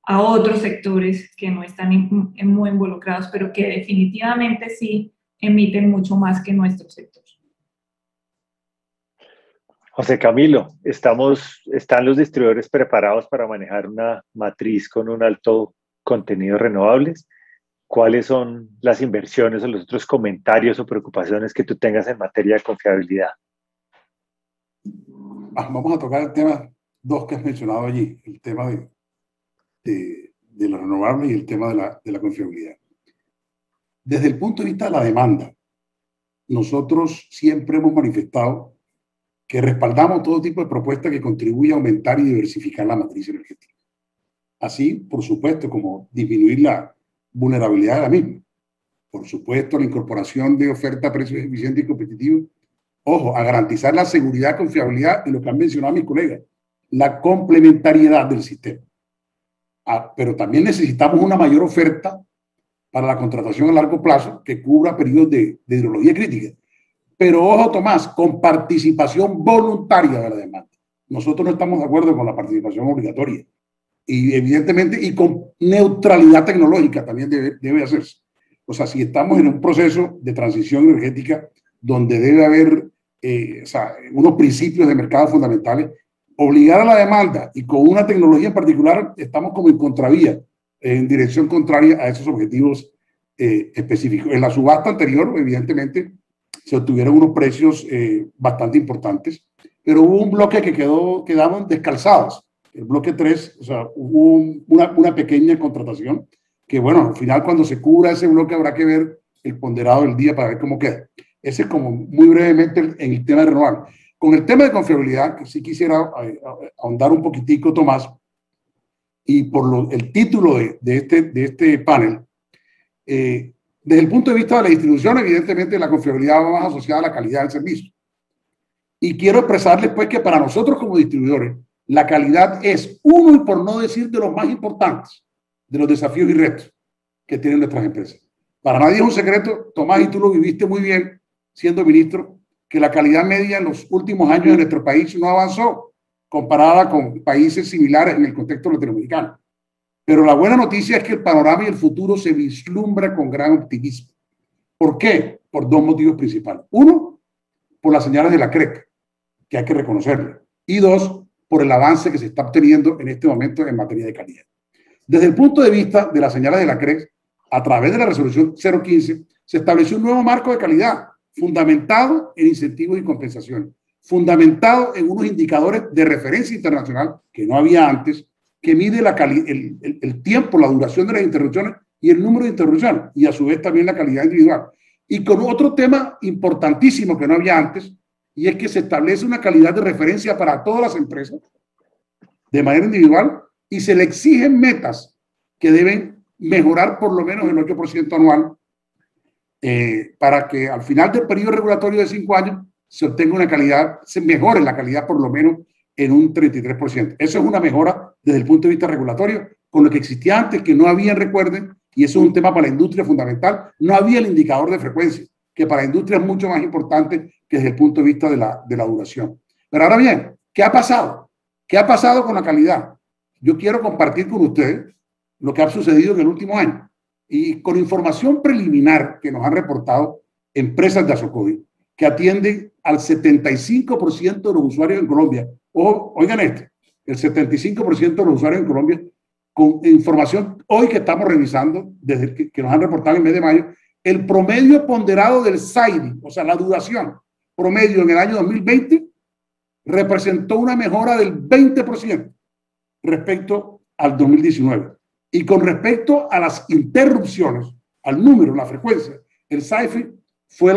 a otros sectores que no están muy involucrados, pero que definitivamente sí emiten mucho más que nuestro sector. José Camilo, ¿están los distribuidores preparados para manejar una matriz con un alto contenido de renovables? ¿Cuáles son las inversiones o los otros comentarios o preocupaciones que tú tengas en materia de confiabilidad? Vamos a tocar el tema 2 que has mencionado allí, el tema de la renovable y el tema de la confiabilidad. Desde el punto de vista de la demanda, nosotros siempre hemos manifestado que respaldamos todo tipo de propuestas que contribuyan a aumentar y diversificar la matriz energética. Así, por supuesto, como disminuir la vulnerabilidad de la misma. Por supuesto, la incorporación de oferta a precios eficientes y competitivos. Ojo, a garantizar la seguridad, confiabilidad y lo que han mencionado mis colegas, la complementariedad del sistema. Pero también necesitamos una mayor oferta para la contratación a largo plazo que cubra periodos de hidrología crítica. Pero ojo, Tomás, con participación voluntaria de la demanda. Nosotros no estamos de acuerdo con la participación obligatoria. Y evidentemente, y con neutralidad tecnológica también debe hacerse. O sea, si estamos en un proceso de transición energética donde debe haber unos principios de mercado fundamentales, obligar a la demanda y con una tecnología en particular, estamos como en contravía, en dirección contraria a esos objetivos específicos. En la subasta anterior, evidentemente, se obtuvieron unos precios bastante importantes, pero hubo un bloque que quedaban descalzados. El bloque 3, o sea, hubo una pequeña contratación que, bueno, al final cuando se cubra ese bloque habrá que ver el ponderado del día para ver cómo queda. Ese es como muy brevemente en el tema de renovables. Con el tema de confiabilidad, que sí quisiera ahondar un poquitico, Tomás, y por el título de este panel, desde el punto de vista de la distribución, evidentemente la confiabilidad va más asociada a la calidad del servicio. Y quiero expresarles pues que para nosotros como distribuidores, la calidad es uno, y por no decir de los más importantes, de los desafíos y retos que tienen nuestras empresas. Para nadie es un secreto, Tomás, y tú lo viviste muy bien siendo ministro, que la calidad media en los últimos años de nuestro país no avanzó comparada con países similares en el contexto latinoamericano. Pero la buena noticia es que el panorama y el futuro se vislumbra con gran optimismo. ¿Por qué? Por 2 motivos principales. 1, por las señales de la CREC, que hay que reconocerlo. Y 2, por el avance que se está obteniendo en este momento en materia de calidad. Desde el punto de vista de las señales de la CREC, a través de la resolución 015, se estableció un nuevo marco de calidad, fundamentado en incentivos y compensaciones, fundamentado en unos indicadores de referencia internacional que no había antes, que mide el tiempo, la duración de las interrupciones y el número de interrupciones, y a su vez también la calidad individual. Y con otro tema importantísimo que no había antes, y es que se establece una calidad de referencia para todas las empresas de manera individual, y se le exigen metas que deben mejorar por lo menos el 8% anual para que al final del periodo regulatorio de 5 años se obtenga una calidad, se mejore la calidad por lo menos en un 33%. Eso es una mejora desde el punto de vista regulatorio, con lo que existía antes, que no había, recuerden, y eso es un tema para la industria fundamental, no había el indicador de frecuencia, que para la industria es mucho más importante que desde el punto de vista de la duración. Pero ahora bien, ¿qué ha pasado? ¿Qué ha pasado con la calidad? Yo quiero compartir con ustedes lo que ha sucedido en el último año. Y con información preliminar que nos han reportado empresas de Asocovi, que atienden al 75% de los usuarios en Colombia. Oigan esto, el 75% de los usuarios en Colombia, con información hoy que estamos revisando, desde que nos han reportado en el mes de mayo, el promedio ponderado del SAIDI, o sea, la duración promedio en el año 2020, representó una mejora del 20% respecto al 2019. Y con respecto a las interrupciones, al número, la frecuencia, el SAIFI hubo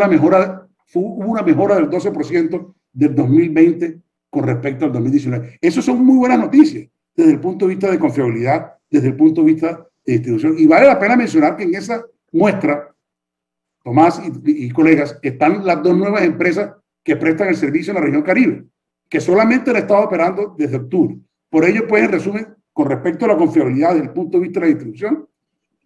una mejora del 12% del 2020 con respecto al 2019. Eso son muy buenas noticias desde el punto de vista de confiabilidad, desde el punto de vista de distribución. Y vale la pena mencionar que en esa muestra, Tomás y colegas, están las dos nuevas empresas que prestan el servicio en la región Caribe, que solamente han estado operando desde octubre. Por ello, pues, en resumen, con respecto a la confiabilidad desde el punto de vista de la distribución,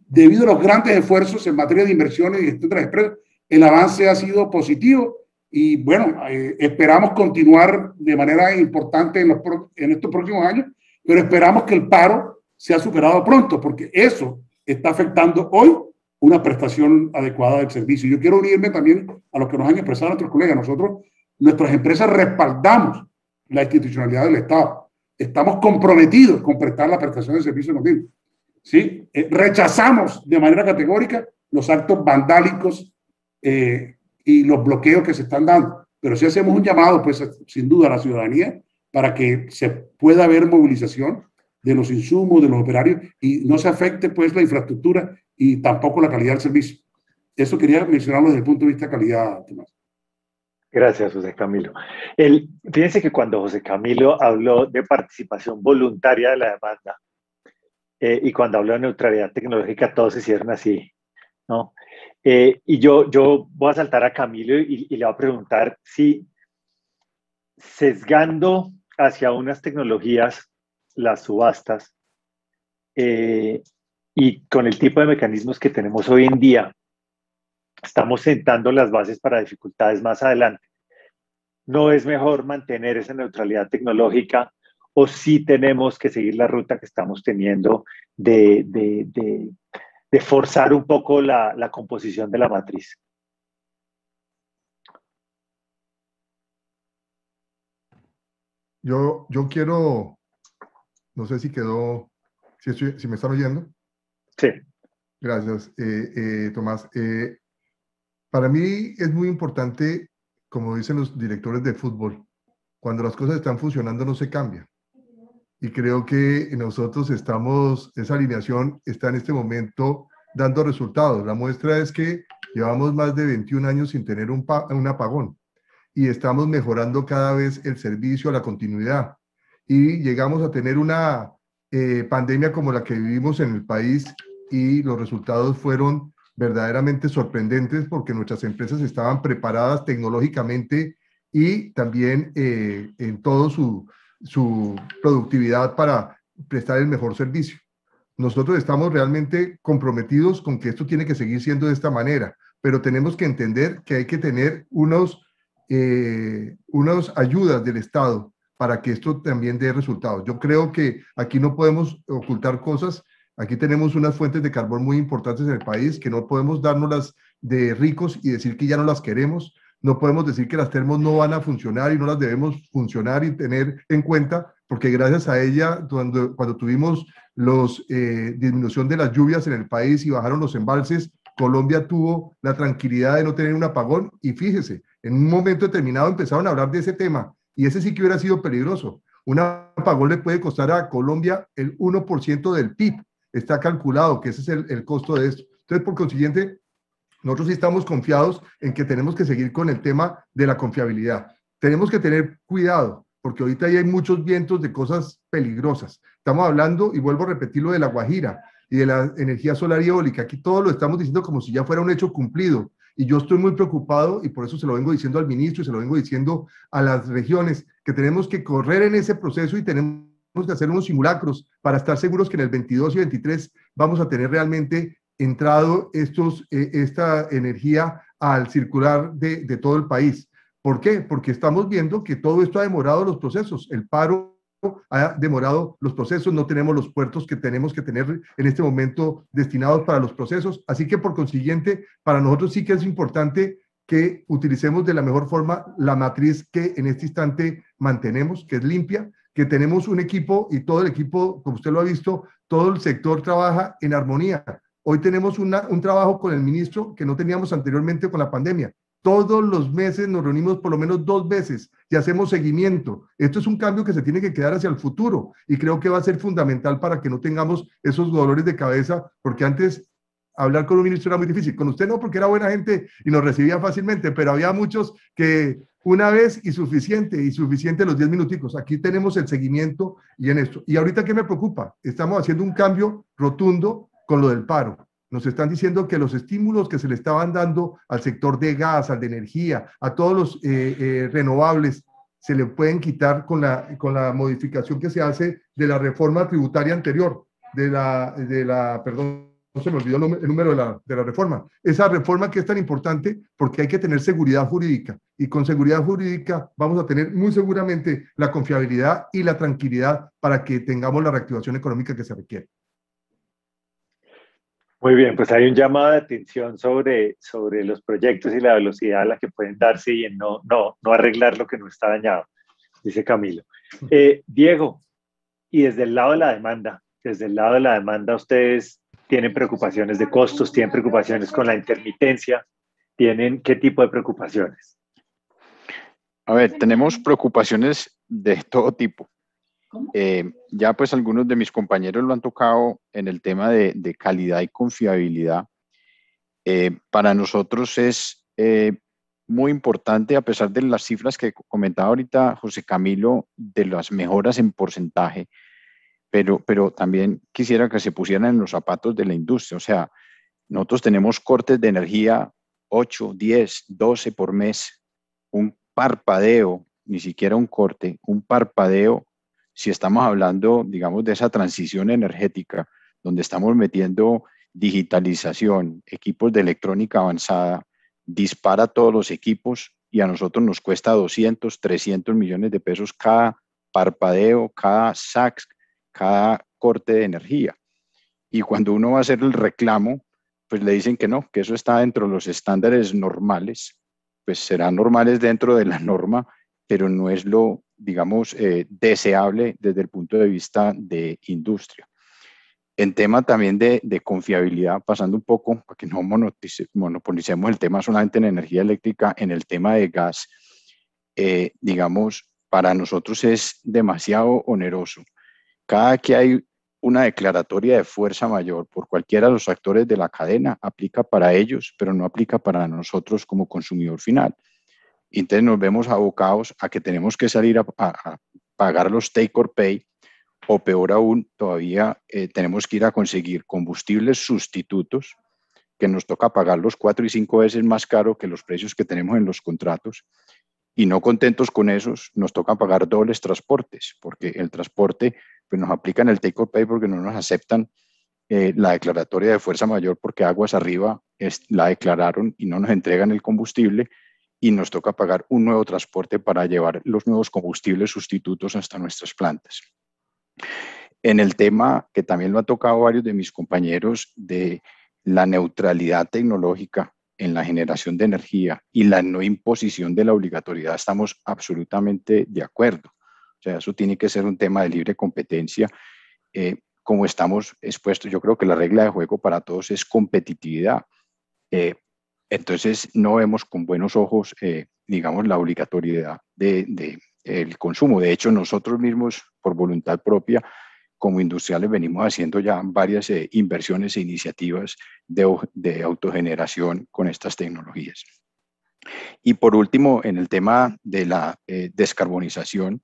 debido a los grandes esfuerzos en materia de inversiones y gestión de las empresas, el avance ha sido positivo y, bueno, esperamos continuar de manera importante en estos próximos años, pero esperamos que el paro sea superado pronto, porque eso está afectando hoy una prestación adecuada del servicio. Yo quiero unirme también a lo que nos han expresado nuestros colegas. Nosotros, nuestras empresas, respaldamos la institucionalidad del Estado. Estamos comprometidos con prestar la prestación de servicios continuos. ¿Sí? Rechazamos de manera categórica los actos vandálicos y los bloqueos que se están dando. Pero sí hacemos un llamado, pues, sin duda, a la ciudadanía para que se pueda haber movilización de los insumos, de los operarios, y no se afecte, pues, la infraestructura y tampoco la calidad del servicio. Eso quería mencionarlo desde el punto de vista de calidad, Tomás. Gracias, José Camilo. Fíjense que cuando José Camilo habló de participación voluntaria de la demanda y cuando habló de neutralidad tecnológica, todos se hicieron así, ¿no? Y yo voy a saltar a Camilo y le voy a preguntar si, sesgando hacia unas tecnologías, las subastas, y con el tipo de mecanismos que tenemos hoy en día, estamos sentando las bases para dificultades más adelante. ¿No es mejor mantener esa neutralidad tecnológica o sí tenemos que seguir la ruta que estamos teniendo de forzar un poco la composición de la matriz? Yo quiero, no sé si quedó, si me están oyendo. Sí. Gracias, Tomás. Para mí es muy importante, como dicen los directores de fútbol, cuando las cosas están funcionando no se cambia. Y creo que nosotros esa alineación está en este momento dando resultados. La muestra es que llevamos más de 21 años sin tener un apagón y estamos mejorando cada vez el servicio, la continuidad. Y llegamos a tener una pandemia como la que vivimos en el país y los resultados fueron verdaderamente sorprendentes porque nuestras empresas estaban preparadas tecnológicamente y también en todo su productividad para prestar el mejor servicio. Nosotros estamos realmente comprometidos con que esto tiene que seguir siendo de esta manera, pero tenemos que entender que hay que tener unas ayudas del Estado para que esto también dé resultados. Yo creo que aquí no podemos ocultar cosas. Aquí tenemos unas fuentes de carbón muy importantes en el país que no podemos dárnoslas de ricos y decir que ya no las queremos. No podemos decir que las termos no van a funcionar y no las debemos funcionar y tener en cuenta, porque gracias a ella, cuando tuvimos disminución de las lluvias en el país y bajaron los embalses, Colombia tuvo la tranquilidad de no tener un apagón y fíjese, en un momento determinado empezaron a hablar de ese tema y ese sí que hubiera sido peligroso. Un apagón le puede costar a Colombia el 1% del PIB. Está calculado que ese es el costo de esto. Entonces, por consiguiente, nosotros sí estamos confiados en que tenemos que seguir con el tema de la confiabilidad. Tenemos que tener cuidado, porque ahorita hay muchos vientos de cosas peligrosas. Estamos hablando, y vuelvo a repetir, lo de la Guajira y de la energía solar y eólica. Aquí todo lo estamos diciendo como si ya fuera un hecho cumplido. Y yo estoy muy preocupado, y por eso se lo vengo diciendo al ministro y se lo vengo diciendo a las regiones. que tenemos que correr en ese proceso y tenemos que hacer unos simulacros para estar seguros que en el 22 y 23 vamos a tener realmente entrado esta energía al circular de todo el país. ¿Por qué? Porque estamos viendo que todo esto ha demorado los procesos. El paro ha demorado los procesos, no tenemos los puertos que tenemos que tener en este momento destinados para los procesos. Así que, por consiguiente, para nosotros sí que es importante que utilicemos de la mejor forma la matriz que en este instante mantenemos, que es limpia, que tenemos un equipo y todo el equipo, como usted lo ha visto, todo el sector trabaja en armonía. Hoy tenemos un trabajo con el ministro que no teníamos anteriormente con la pandemia. Todos los meses nos reunimos por lo menos 2 veces y hacemos seguimiento. Esto es un cambio que se tiene que quedar hacia el futuro y creo que va a ser fundamental para que no tengamos esos dolores de cabeza, porque antes hablar con un ministro era muy difícil. Con usted no, porque era buena gente y nos recibía fácilmente, pero había muchos que una vez y suficiente los 10 minuticos. Aquí tenemos el seguimiento y en esto. Y ahorita, ¿qué me preocupa? Estamos haciendo un cambio rotundo con lo del paro. Nos están diciendo que los estímulos que se le estaban dando al sector de gas, al de energía, a todos los renovables, se le pueden quitar con la modificación que se hace de la reforma tributaria anterior, perdón, no se me olvidó el número de la reforma. Esa reforma que es tan importante porque hay que tener seguridad jurídica y con seguridad jurídica vamos a tener muy seguramente la confiabilidad y la tranquilidad para que tengamos la reactivación económica que se requiere. Muy bien, pues hay un llamado de atención sobre los proyectos y la velocidad a la que pueden darse y en no arreglar lo que no está dañado, dice Camilo. Diego, y desde el lado de la demanda, ustedes tienen preocupaciones de costos, tienen preocupaciones con la intermitencia, ¿tienen qué tipo de preocupaciones? A ver, tenemos preocupaciones de todo tipo. Ya pues algunos de mis compañeros lo han tocado en el tema de calidad y confiabilidad. Para nosotros es muy importante, a pesar de las cifras que comentaba ahorita José Camilo, de las mejoras en porcentaje, pero también quisiera que se pusieran en los zapatos de la industria. O sea, nosotros tenemos cortes de energía 8, 10, 12 por mes, un parpadeo, ni siquiera un corte, un parpadeo. Si estamos hablando, digamos, de esa transición energética, donde estamos metiendo digitalización, equipos de electrónica avanzada, dispara todos los equipos y a nosotros nos cuesta 200, 300 millones de pesos cada parpadeo, cada SAC, cada corte de energía. Y cuando uno va a hacer el reclamo, pues le dicen que no, que eso está dentro de los estándares normales, pues serán normales dentro de la norma, pero no es lo, digamos, deseable desde el punto de vista de industria. En tema también de confiabilidad, pasando un poco, para que no monopolicemos el tema solamente en energía eléctrica, en el tema de gas, digamos, para nosotros es demasiado oneroso. Cada que hay una declaratoria de fuerza mayor por cualquiera de los actores de la cadena, aplica para ellos, pero no aplica para nosotros como consumidor final. Y entonces nos vemos abocados a que tenemos que salir a pagar los take or pay, o peor aún, todavía tenemos que ir a conseguir combustibles sustitutos que nos toca pagarlos 4 y 5 veces más caro que los precios que tenemos en los contratos. Y no contentos con esos, nos toca pagar dobles transportes, porque el transporte pues nos aplican el take or pay porque no nos aceptan la declaratoria de fuerza mayor porque aguas arriba la declararon y no nos entregan el combustible, y nos toca pagar un nuevo transporte para llevar los nuevos combustibles sustitutos hasta nuestras plantas. En el tema que también lo ha tocado varios de mis compañeros de la neutralidad tecnológica en la generación de energía y la no imposición de la obligatoriedad, estamos absolutamente de acuerdo. O sea, eso tiene que ser un tema de libre competencia. Como estamos expuestos, yo creo que la regla de juego para todos es competitividad. Entonces, no vemos con buenos ojos, digamos, la obligatoriedad del consumo. De hecho, nosotros mismos, por voluntad propia, como industriales, venimos haciendo ya varias inversiones e iniciativas de autogeneración con estas tecnologías. Y por último, en el tema de la descarbonización,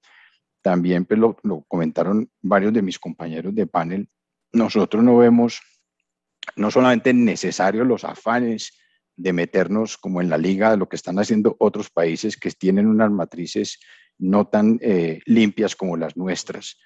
también pues, lo comentaron varios de mis compañeros de panel, nosotros no vemos no solamente necesarios los afanes de meternos como en la liga de lo que están haciendo otros países que tienen unas matrices no tan limpias como las nuestras,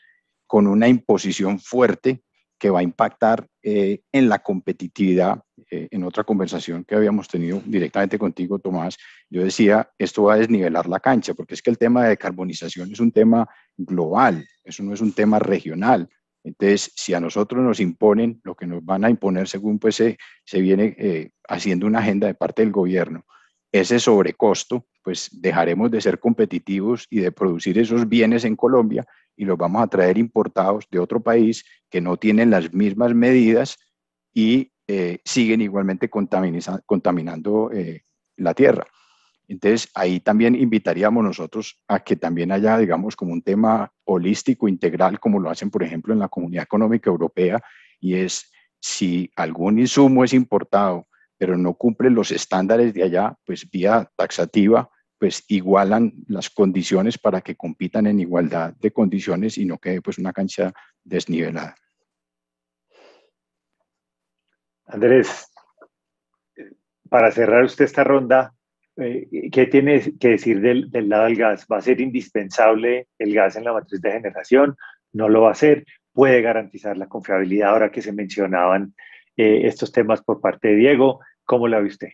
con una imposición fuerte que va a impactar en la competitividad. En otra conversación que habíamos tenido directamente contigo, Tomás, yo decía, esto va a desnivelar la cancha, porque es que el tema de decarbonización es un tema global, eso no es un tema regional. Entonces, si a nosotros nos imponen lo que nos van a imponer según pues se viene haciendo una agenda de parte del gobierno, ese sobrecosto, pues dejaremos de ser competitivos y de producir esos bienes en Colombia y los vamos a traer importados de otro país que no tienen las mismas medidas y siguen igualmente contaminando la tierra. Entonces, ahí también invitaríamos nosotros a que también haya, digamos, como un tema holístico, integral, como lo hacen, por ejemplo, en la Comunidad Económica Europea, y es si algún insumo es importado, pero no cumple los estándares de allá, pues vía taxativa, pues igualan las condiciones para que compitan en igualdad de condiciones y no quede pues una cancha desnivelada. Andrés, para cerrar usted esta ronda, ¿qué tiene que decir del lado del gas? ¿Va a ser indispensable el gas en la matriz de generación? ¿No lo va a hacer? ¿Puede garantizar la confiabilidad ahora que se mencionaban estos temas por parte de Diego? ¿Cómo la ve usted?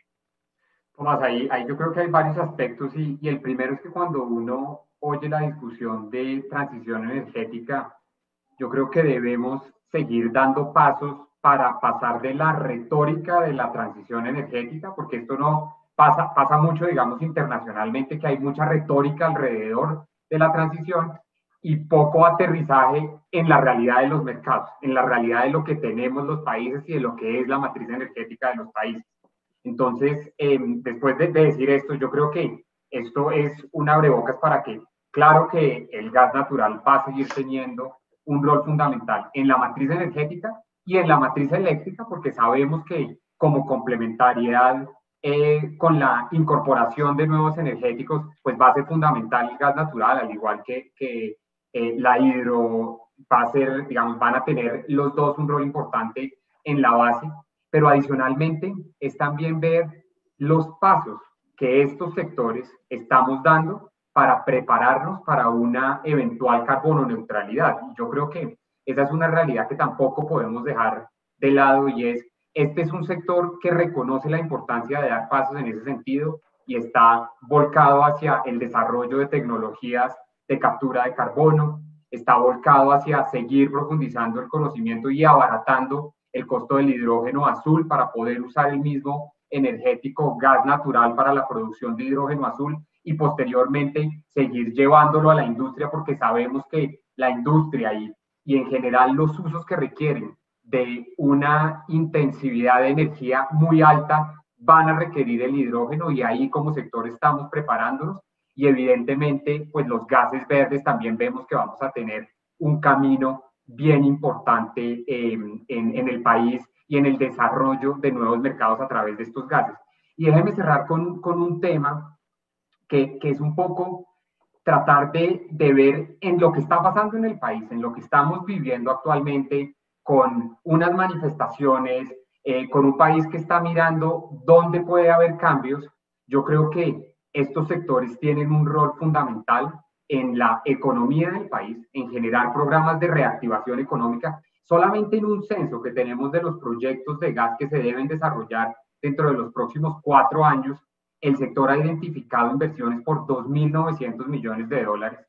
Tomás, ahí yo creo que hay varios aspectos y el primero es que cuando uno oye la discusión de transición energética, yo creo que debemos seguir dando pasos para pasar de la retórica de la transición energética, porque esto no pasa mucho, digamos, internacionalmente, que hay mucha retórica alrededor de la transición y poco aterrizaje en la realidad de los mercados, en la realidad de lo que tenemos los países y de lo que es la matriz energética de los países. Entonces, después de decir esto, yo creo que esto es un abrebocas para que, claro que el gas natural va a seguir teniendo un rol fundamental en la matriz energética y en la matriz eléctrica, porque sabemos que como complementariedad con la incorporación de nuevos energéticos, pues va a ser fundamental el gas natural, al igual que la hidro va a ser, digamos, van a tener los dos un rol importante en la base, pero adicionalmente es también ver los pasos que estos sectores estamos dando para prepararnos para una eventual carbono neutralidad. Y yo creo que esa es una realidad que tampoco podemos dejar de lado y este es un sector que reconoce la importancia de dar pasos en ese sentido y está volcado hacia el desarrollo de tecnologías de captura de carbono, está volcado hacia seguir profundizando el conocimiento y abaratando el costo del hidrógeno azul para poder usar el mismo energético gas natural para la producción de hidrógeno azul y posteriormente seguir llevándolo a la industria porque sabemos que la industria y en general los usos que requieren de una intensividad de energía muy alta van a requerir el hidrógeno y ahí como sector estamos preparándonos y evidentemente pues los gases verdes también vemos que vamos a tener un camino bien importante en el país y en el desarrollo de nuevos mercados a través de estos gases. Y déjeme cerrar con un tema que es un poco tratar de ver en lo que está pasando en el país, en lo que estamos viviendo actualmente con unas manifestaciones, con un país que está mirando dónde puede haber cambios. Yo creo que estos sectores tienen un rol fundamental en la economía del país, en generar programas de reactivación económica. Solamente en un censo que tenemos de los proyectos de gas que se deben desarrollar dentro de los próximos 4 años, el sector ha identificado inversiones por 2.900 millones de dólares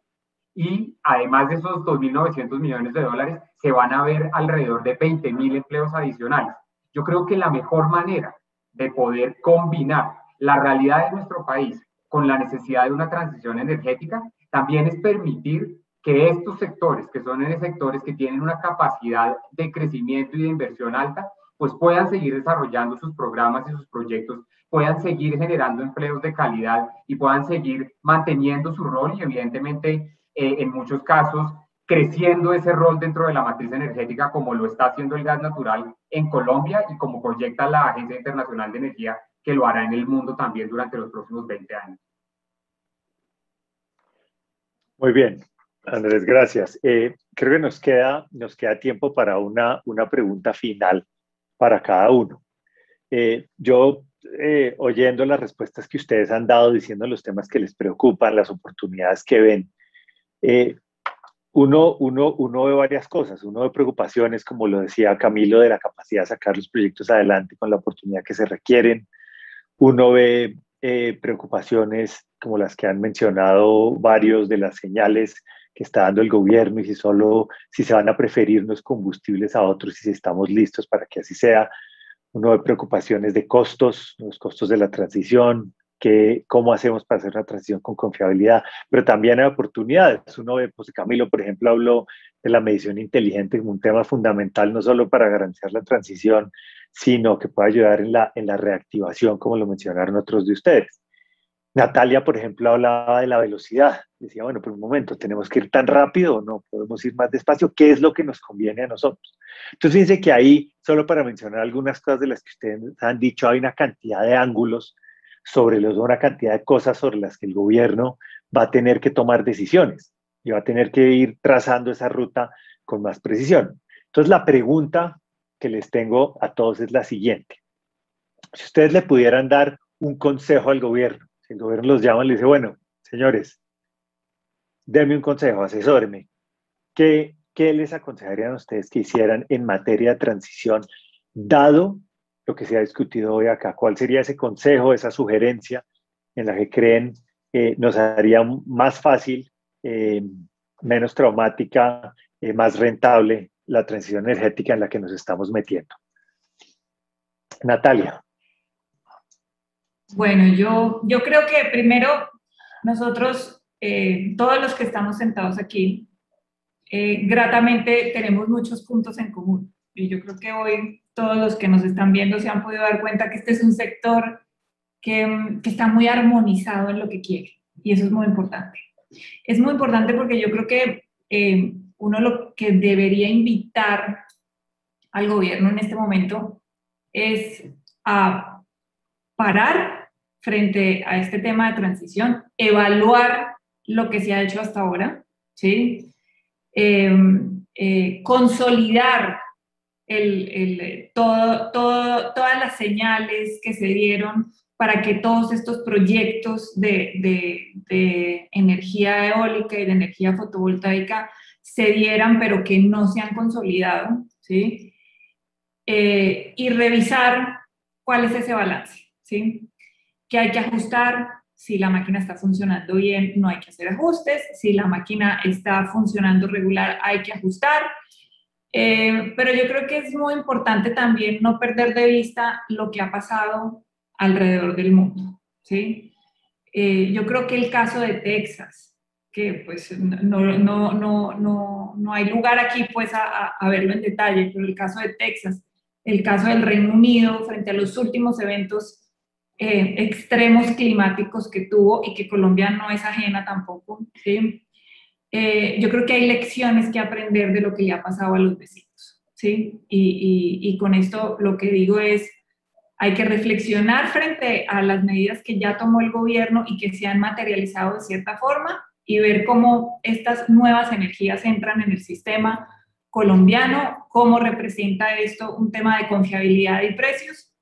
y además de esos 2.900 millones de dólares se van a ver alrededor de 20.000 empleos adicionales. Yo creo que la mejor manera de poder combinar la realidad de nuestro país con la necesidad de una transición energética también es permitir que estos sectores, que son sectores que tienen una capacidad de crecimiento y de inversión alta, pues puedan seguir desarrollando sus programas y sus proyectos, puedan seguir generando empleos de calidad y puedan seguir manteniendo su rol y evidentemente en muchos casos creciendo ese rol dentro de la matriz energética como lo está haciendo el gas natural en Colombia y como proyecta la Agencia Internacional de Energía que lo hará en el mundo también durante los próximos 20 años. Muy bien, Andrés, gracias. Creo que nos queda tiempo para una pregunta final para cada uno. Yo, oyendo las respuestas que ustedes han dado, diciendo los temas que les preocupan, las oportunidades que ven, Uno ve varias cosas, uno ve preocupaciones, como lo decía Camilo, de la capacidad de sacar los proyectos adelante con la oportunidad que se requieren. Uno ve preocupaciones como las que han mencionado varios, de las señales que está dando el gobierno y si se van a preferir unos combustibles a otros y si estamos listos para que así sea. Uno ve preocupaciones de costos, los costos de la transición, cómo hacemos para hacer una transición con confiabilidad, pero también hay oportunidades. Uno ve, pues Camilo, por ejemplo, habló de la medición inteligente como un tema fundamental, no solo para garantizar la transición, sino que puede ayudar en la reactivación, como lo mencionaron otros de ustedes. Natalia, por ejemplo, hablaba de la velocidad. Decía, bueno, por un momento, ¿tenemos que ir tan rápido o no? ¿Podemos ir más despacio? ¿Qué es lo que nos conviene a nosotros? Entonces, fíjense que ahí, solo para mencionar algunas cosas de las que ustedes han dicho, hay una cantidad de ángulos una cantidad de cosas sobre las que el gobierno va a tener que tomar decisiones y va a tener que ir trazando esa ruta con más precisión. Entonces, la pregunta que les tengo a todos es la siguiente. Si ustedes le pudieran dar un consejo al gobierno, si el gobierno los llama y le dice, bueno, señores, denme un consejo, asesóreme, ¿qué les aconsejarían a ustedes que hicieran en materia de transición, dado lo que se ha discutido hoy acá? ¿Cuál sería ese consejo, esa sugerencia en la que creen nos haría más fácil, menos traumática, más rentable la transición energética en la que nos estamos metiendo? Natalia. Bueno, yo creo que primero nosotros, todos los que estamos sentados aquí, gratamente tenemos muchos puntos en común. Y yo creo que hoy todos los que nos están viendo se han podido dar cuenta que este es un sector que está muy armonizado en lo que quiere. Y eso es muy importante. Es muy importante porque yo creo que uno lo que debería invitar al gobierno en este momento es a parar frente a este tema de transición, evaluar lo que se ha hecho hasta ahora, ¿sí? Consolidar todas las señales que se dieron para que todos estos proyectos de energía eólica y de energía fotovoltaica se dieran, pero que no se han consolidado, ¿sí? Y revisar cuál es ese balance, ¿sí? ¿Qué hay que ajustar? Si la máquina está funcionando bien, no hay que hacer ajustes. Si la máquina está funcionando regular, hay que ajustar. Pero yo creo que es muy importante también no perder de vista lo que ha pasado alrededor del mundo, ¿sí? Yo creo que el caso de Texas, que pues no hay lugar aquí pues a verlo en detalle, pero el caso de Texas, el caso del Reino Unido frente a los últimos eventos extremos climáticos que tuvo y que Colombia no es ajena tampoco, ¿sí? Yo creo que hay lecciones que aprender de lo que le ha pasado a los vecinos, ¿sí? Y con esto lo que digo es, hay que reflexionar frente a las medidas que ya tomó el gobierno y que se han materializado de cierta forma y ver cómo estas nuevas energías entran en el sistema colombiano, cómo representa esto un tema de confiabilidad y precios.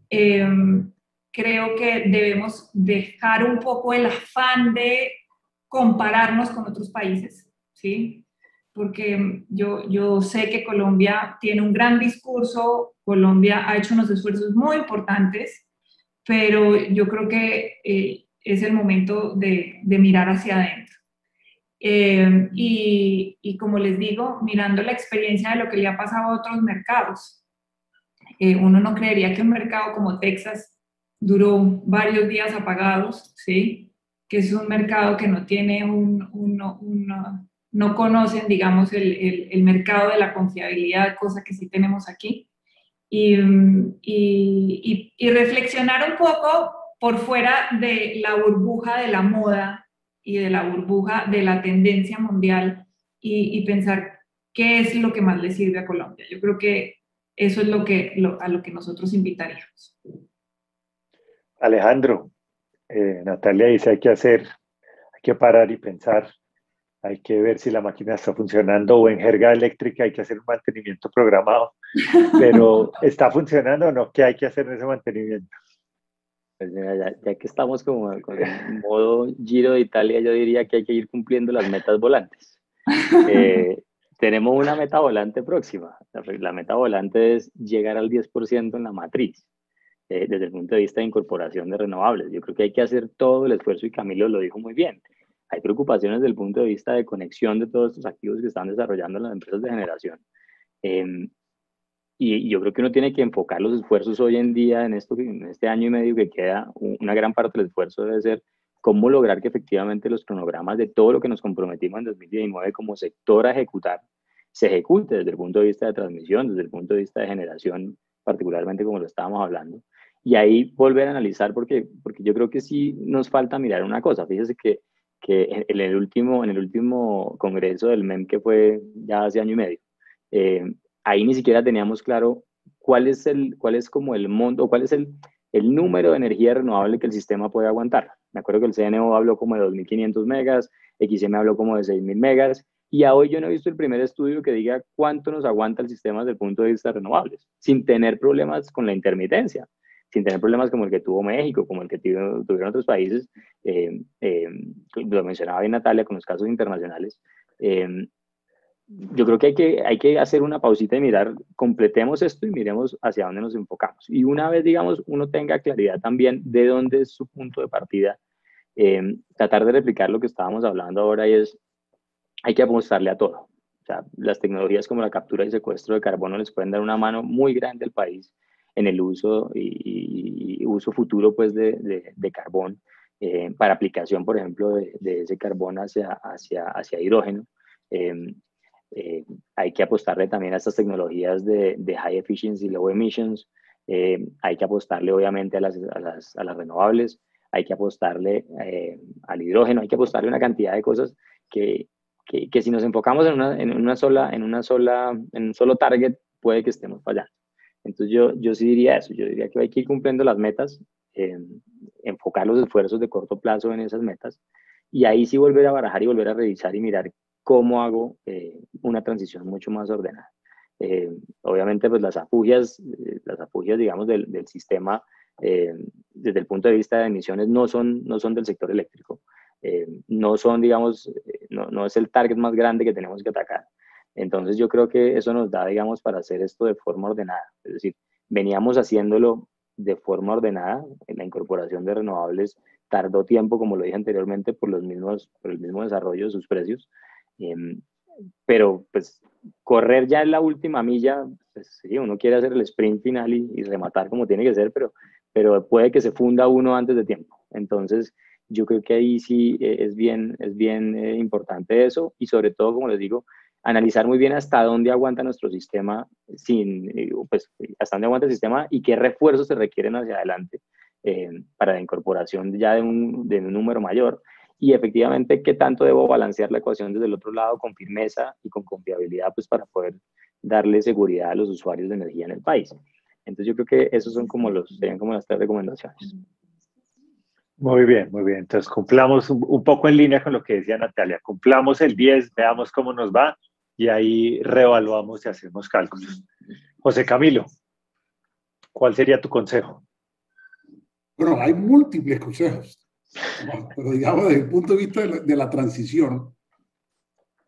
Creo que debemos dejar un poco el afán de compararnos con otros países, ¿sí? Porque yo sé que Colombia tiene un gran discurso, Colombia ha hecho unos esfuerzos muy importantes, pero yo creo que es el momento de mirar hacia adentro. Y como les digo, mirando la experiencia de lo que le ha pasado a otros mercados, uno no creería que un mercado como Texas duró varios días apagados, ¿sí? Que es un mercado que no tiene no conocen, digamos, el mercado de la confiabilidad, cosa que sí tenemos aquí. Y reflexionar un poco por fuera de la burbuja de la moda y de la burbuja de la tendencia mundial y pensar qué es lo que más le sirve a Colombia. Yo creo que eso es a lo que nosotros invitaríamos. Alejandro, Natalia dice hay que parar y pensar, hay que ver si la máquina está funcionando o en jerga eléctrica hay que hacer un mantenimiento programado, pero ¿está funcionando o no? ¿Qué hay que hacer en ese mantenimiento? Pues mira, ya que estamos como con el modo Giro de Italia, yo diría que hay que ir cumpliendo las metas volantes. Tenemos una meta volante próxima. La meta volante es llegar al 10% en la matriz, desde el punto de vista de incorporación de renovables. Yo creo que hay que hacer todo el esfuerzo y Camilo lo dijo muy bien. Hay preocupaciones desde el punto de vista de conexión de todos estos activos que están desarrollando las empresas de generación. Y yo creo que uno tiene que enfocar los esfuerzos hoy en día en este año y medio que queda. Una gran parte del esfuerzo debe ser cómo lograr que efectivamente los cronogramas de todo lo que nos comprometimos en 2019 como sector a ejecutar, se ejecute desde el punto de vista de transmisión, desde el punto de vista de generación, particularmente como lo estábamos hablando. Y ahí volver a analizar, porque yo creo que sí nos falta mirar una cosa. Fíjese que en el último congreso del MEM, que fue ya hace año y medio, ahí ni siquiera teníamos claro cuál es como el monto, o cuál es el número de energía renovable que el sistema puede aguantar. Me acuerdo que el CNO habló como de 2.500 megas, XM habló como de 6.000 megas, y a hoy yo no he visto el primer estudio que diga cuánto nos aguanta el sistema desde el punto de vista de renovables, sin tener problemas con la intermitencia, sin tener problemas como el que tuvo México, como el que tuvieron otros países. Lo mencionaba bien Natalia con los casos internacionales. Yo creo que hay que hacer una pausita y mirar, completemos esto y miremos hacia dónde nos enfocamos. Y una vez, digamos, uno tenga claridad también de dónde es su punto de partida, tratar de replicar lo que estábamos hablando ahora, y es, hay que apostarle a todo. O sea, las tecnologías como la captura y secuestro de carbono les pueden dar una mano muy grande al país en el uso y uso futuro pues de carbón, para aplicación, por ejemplo, de ese carbón hacia hidrógeno. Hay que apostarle también a estas tecnologías de high efficiency, low emissions. Hay que apostarle obviamente a las srenovables, hay que apostarle al hidrógeno, hay que apostarle a una cantidad de cosas que si nos enfocamos en un solo target, puede que estemos fallando. Entonces yo sí diría eso, yo diría que hay que ir cumpliendo las metas, enfocar los esfuerzos de corto plazo en esas metas, y ahí sí volver a barajar y volver a revisar y mirar cómo hago una transición mucho más ordenada. Obviamente, pues las afugias, digamos, del sistema, desde el punto de vista de emisiones, no son del sector eléctrico. No son, digamos, no es el target más grande que tenemos que atacar. Entonces yo creo que eso nos da, digamos, para hacer esto de forma ordenada. Es decir, veníamos haciéndolo de forma ordenada. En la incorporación de renovables tardó tiempo, como lo dije anteriormente, por el mismo desarrollo de sus precios. Pero pues correr ya en la última milla, pues sí, uno quiere hacer el sprint final y rematar como tiene que ser, pero puede que se funda uno antes de tiempo. Entonces yo creo que ahí sí es bien importante eso, y sobre todo, como les digo, analizar muy bien hasta dónde aguanta nuestro sistema, pues hasta dónde aguanta el sistema y qué refuerzos se requieren hacia adelante para la incorporación ya de un número mayor. Y efectivamente, ¿qué tanto debo balancear la ecuación desde el otro lado con firmeza y con confiabilidad, pues para poder darle seguridad a los usuarios de energía en el país? Entonces yo creo que esos son serían como las 3 recomendaciones. Muy bien, muy bien. Entonces cumplamos un poco en línea con lo que decía Natalia. Cumplamos el 10, veamos cómo nos va y ahí reevaluamos y hacemos cálculos. José Camilo, ¿cuál sería tu consejo? Bueno, hay múltiples consejos. Pero digamos, desde el punto de vista de la transición,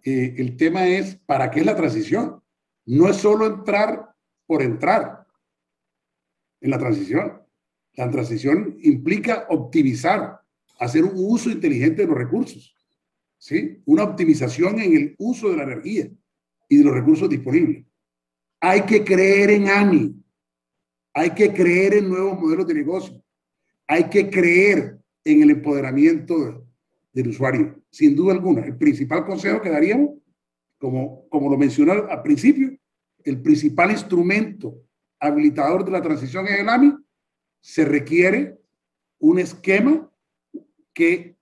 el tema es, ¿para qué es la transición? No es solo entrar por entrar en la transición. La transición implica optimizar, hacer un uso inteligente de los recursos, ¿sí? Una optimización en el uso de la energía y de los recursos disponibles. Hay que creer en ANI, hay que creer en nuevos modelos de negocio, hay que creer en el empoderamiento del usuario, sin duda alguna. El principal consejo que daríamos, como lo mencioné al principio, el principal instrumento habilitador de la transición es el AMI. Se requiere un esquema que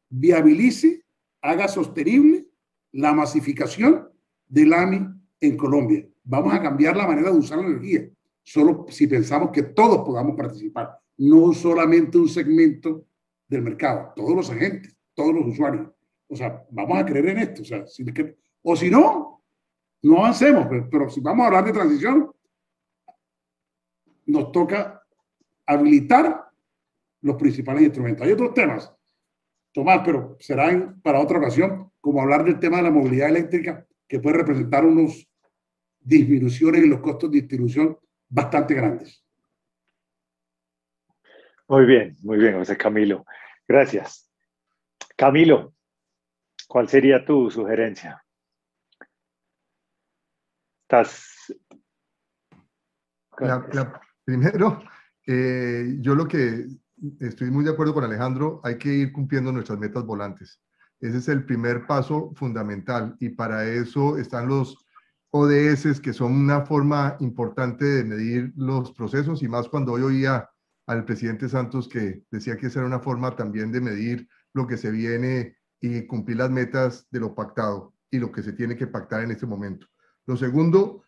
viabilice, haga sostenible la masificación del AMI en Colombia. Vamos a cambiar la manera de usar la energía, solo si pensamos que todos podamos participar, no solamente un segmento del mercado, todos los agentes, todos los usuarios. O sea, vamos a creer en esto. O si no, no avancemos. Pero si vamos a hablar de transición, nos toca habilitar los principales instrumentos. Hay otros temas, Tomás, pero serán para otra ocasión, como hablar del tema de la movilidad eléctrica, que puede representar unos disminuciones en los costos de distribución bastante grandes. Muy bien, José Camilo. Gracias. Camilo, ¿cuál sería tu sugerencia? Primero, yo lo que estoy muy de acuerdo con Alejandro, hay que ir cumpliendo nuestras metas volantes. Ese es el primer paso fundamental y para eso están los ODS, que son una forma importante de medir los procesos, y más cuando hoy oía al presidente Santos que decía que esa era una forma también de medir lo que se viene y cumplir las metas de lo pactado y lo que se tiene que pactar en este momento. Lo segundo,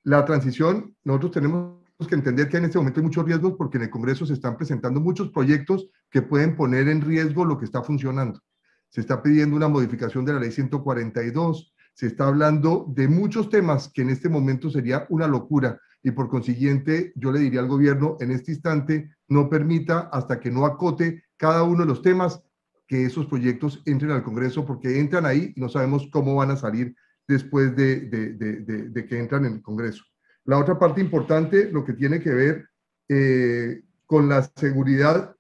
la transición. Nosotros tenemos que entender que en este momento hay muchos riesgos porque en el Congreso se están presentando muchos proyectos que pueden poner en riesgo lo que está funcionando. Se está pidiendo una modificación de la ley 142, se está hablando de muchos temas que en este momento sería una locura y por consiguiente yo le diría al gobierno en este instante no permita hasta que no acote cada uno de los temas que esos proyectos entren al Congreso, porque entran ahí y no sabemos cómo van a salir después de que entran en el Congreso. La otra parte importante, lo que tiene que ver con la seguridad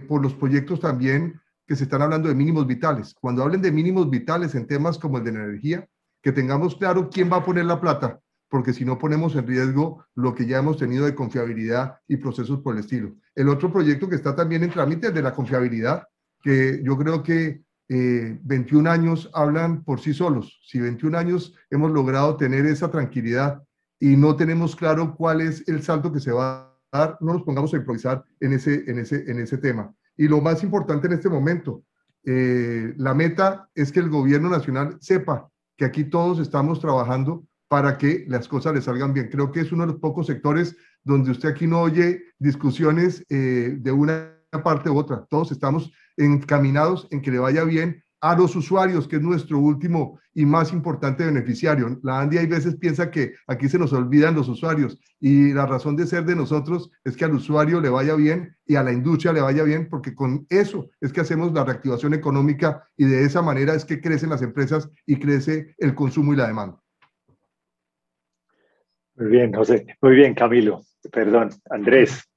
por los proyectos también que se están hablando de mínimos vitales. Cuando hablen de mínimos vitales en temas como el de la energía, que tengamos claro quién va a poner la plata, porque si no ponemos en riesgo lo que ya hemos tenido de confiabilidad y procesos por el estilo. El otro proyecto que está también en trámite es de la confiabilidad, que yo creo que 21 años hablan por sí solos. Si 21 años hemos logrado tener esa tranquilidad y no tenemos claro cuál es el salto que se va a dar, no nos pongamos a improvisar en ese tema. Y lo más importante en este momento, la meta es que el gobierno nacional sepa que aquí todos estamos trabajando para que las cosas le salgan bien. Creo que es uno de los pocos sectores donde usted aquí no oye discusiones de una parte u otra. Todos estamos encaminados en que le vaya bien a los usuarios, que es nuestro último y más importante beneficiario. La ANDI hay veces piensa que aquí se nos olvidan los usuarios y la razón de ser de nosotros es que al usuario le vaya bien y a la industria le vaya bien, porque con eso es que hacemos la reactivación económica y de esa manera es que crecen las empresas y crece el consumo y la demanda. Muy bien, José. Muy bien, Camilo. Perdón, Andrés.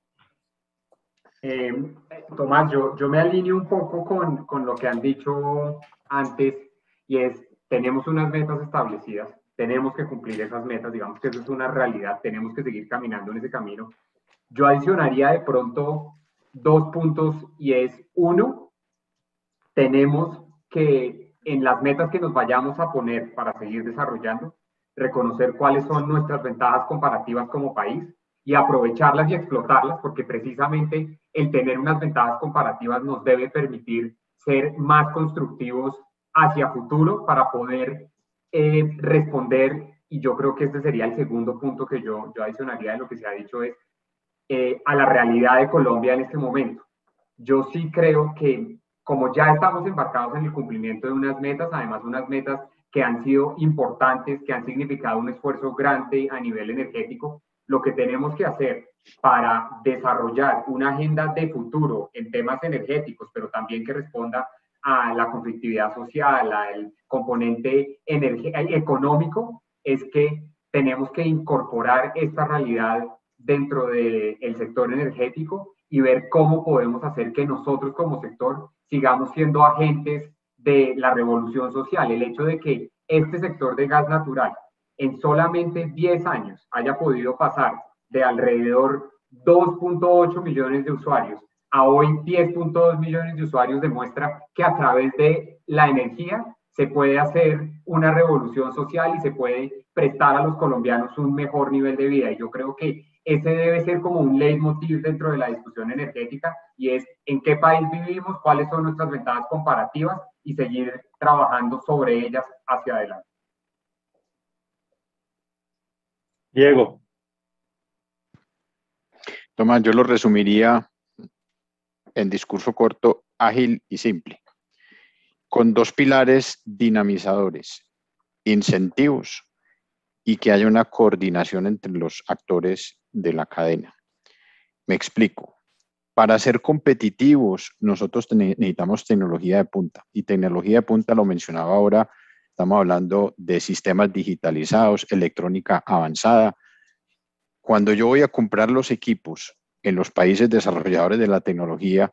Tomás, yo me alineo un poco con lo que han dicho antes, y es, tenemos unas metas establecidas, tenemos que cumplir esas metas, digamos que eso es una realidad, tenemos que seguir caminando en ese camino. Yo adicionaría de pronto 2 puntos, y es, 1, tenemos que en las metas que nos vayamos a poner para seguir desarrollando, reconocer cuáles son nuestras ventajas comparativas como país y aprovecharlas y explotarlas, porque precisamente el tener unas ventajas comparativas nos debe permitir ser más constructivos hacia futuro para poder responder, y yo creo que este sería el segundo punto que yo adicionaría de lo que se ha dicho, es a la realidad de Colombia en este momento. Yo sí creo que como ya estamos embarcados en el cumplimiento de unas metas, además unas metas que han sido importantes, que han significado un esfuerzo grande a nivel energético, lo que tenemos que hacer para desarrollar una agenda de futuro en temas energéticos, pero también que responda a la conflictividad social, al componente económico, es que tenemos que incorporar esta realidad dentro del sector energético y ver cómo podemos hacer que nosotros como sector sigamos siendo agentes de la revolución social. El hecho de que este sector de gas natural en solamente 10 años haya podido pasar de alrededor 2.8 millones de usuarios a hoy 10.2 millones de usuarios demuestra que a través de la energía se puede hacer una revolución social y se puede prestar a los colombianos un mejor nivel de vida. Y yo creo que ese debe ser como un leitmotiv dentro de la discusión energética, y es en qué país vivimos, cuáles son nuestras ventajas comparativas y seguir trabajando sobre ellas hacia adelante. Diego. Tomás, yo lo resumiría en discurso corto, ágil y simple, con 2 pilares dinamizadores: incentivos y que haya una coordinación entre los actores de la cadena. Me explico. para ser competitivos, nosotros necesitamos tecnología de punta. Y tecnología de punta, lo mencionaba ahora, estamos hablando de sistemas digitalizados, electrónica avanzada. Cuando yo voy a comprar los equipos en los países desarrolladores de la tecnología,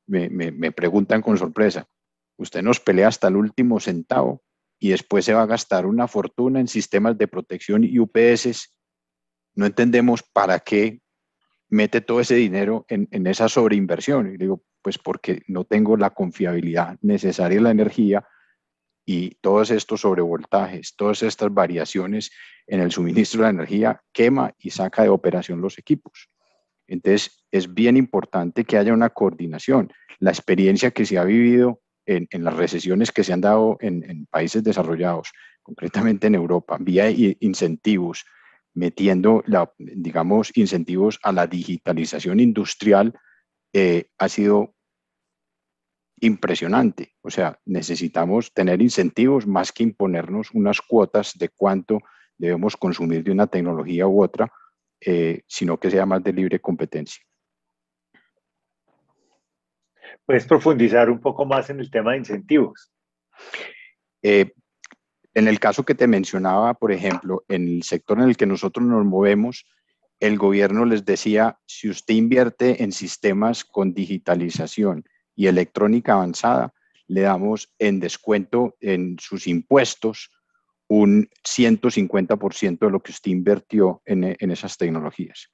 me preguntan con sorpresa, ¿usted nos pelea hasta el último centavo y después se va a gastar una fortuna en sistemas de protección y UPS? No entendemos para qué mete todo ese dinero en esa sobreinversión. Y digo, pues porque no tengo la confiabilidad necesaria en la energía y todos estos sobrevoltajes, todas estas variaciones en el suministro de la energía quema y saca de operación los equipos. Entonces, es bien importante que haya una coordinación. La experiencia que se ha vivido en las recesiones que se han dado en países desarrollados, concretamente en Europa, vía incentivos, metiendo, digamos, incentivos a la digitalización industrial, ha sido impresionante. O sea, necesitamos tener incentivos más que imponernos unas cuotas de cuánto debemos consumir de una tecnología u otra, sino que sea más de libre competencia. ¿Puedes profundizar un poco más en el tema de incentivos? En el caso que te mencionaba, por ejemplo, en el sector en el que nosotros nos movemos, el gobierno les decía, si usted invierte en sistemas con digitalización y electrónica avanzada, le damos en descuento en sus impuestos un 150% de lo que usted invirtió en esas tecnologías.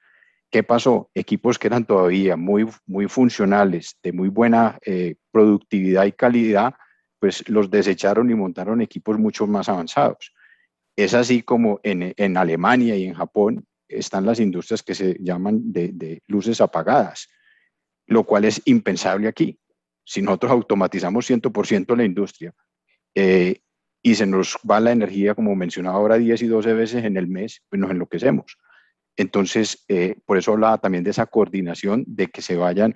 ¿Qué pasó? Equipos que eran todavía muy funcionales, de muy buena productividad y calidad, pues los desecharon y montaron equipos mucho más avanzados. Es así como en Alemania y en Japón están las industrias que se llaman de luces apagadas, lo cual es impensable aquí. Si nosotros automatizamos 100% la industria y se nos va la energía, como mencionaba ahora, 10 y 12 veces en el mes, pues nos enloquecemos. Entonces, por eso hablaba también de esa coordinación, de que se vayan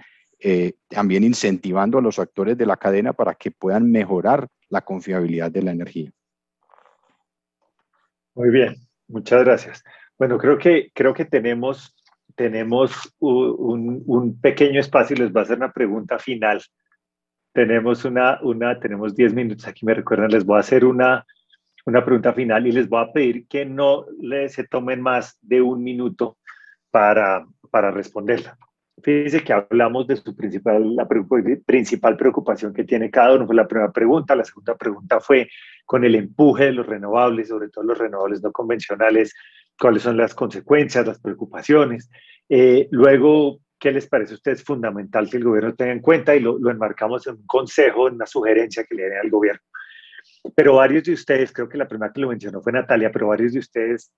también incentivando a los actores de la cadena para que puedan mejorar la confiabilidad de la energía. Muy bien, muchas gracias. Bueno, creo que tenemos un pequeño espacio y les voy a hacer una pregunta final. Tenemos tenemos 10 minutos, aquí me recuerdan, les voy a hacer una pregunta final y les voy a pedir que no se tomen más de un minuto para responderla. Fíjense que hablamos de la principal preocupación que tiene cada uno. Fue la primera pregunta. La segunda pregunta fue con el empuje de los renovables, sobre todo los renovables no convencionales, cuáles son las consecuencias, las preocupaciones. Luego, ¿qué les parece a ustedes fundamental que el gobierno tenga en cuenta? Y lo enmarcamos en un consejo, en una sugerencia que le den al gobierno. Pero varios de ustedes, creo que la primera que lo mencionó fue Natalia, pero varios de ustedes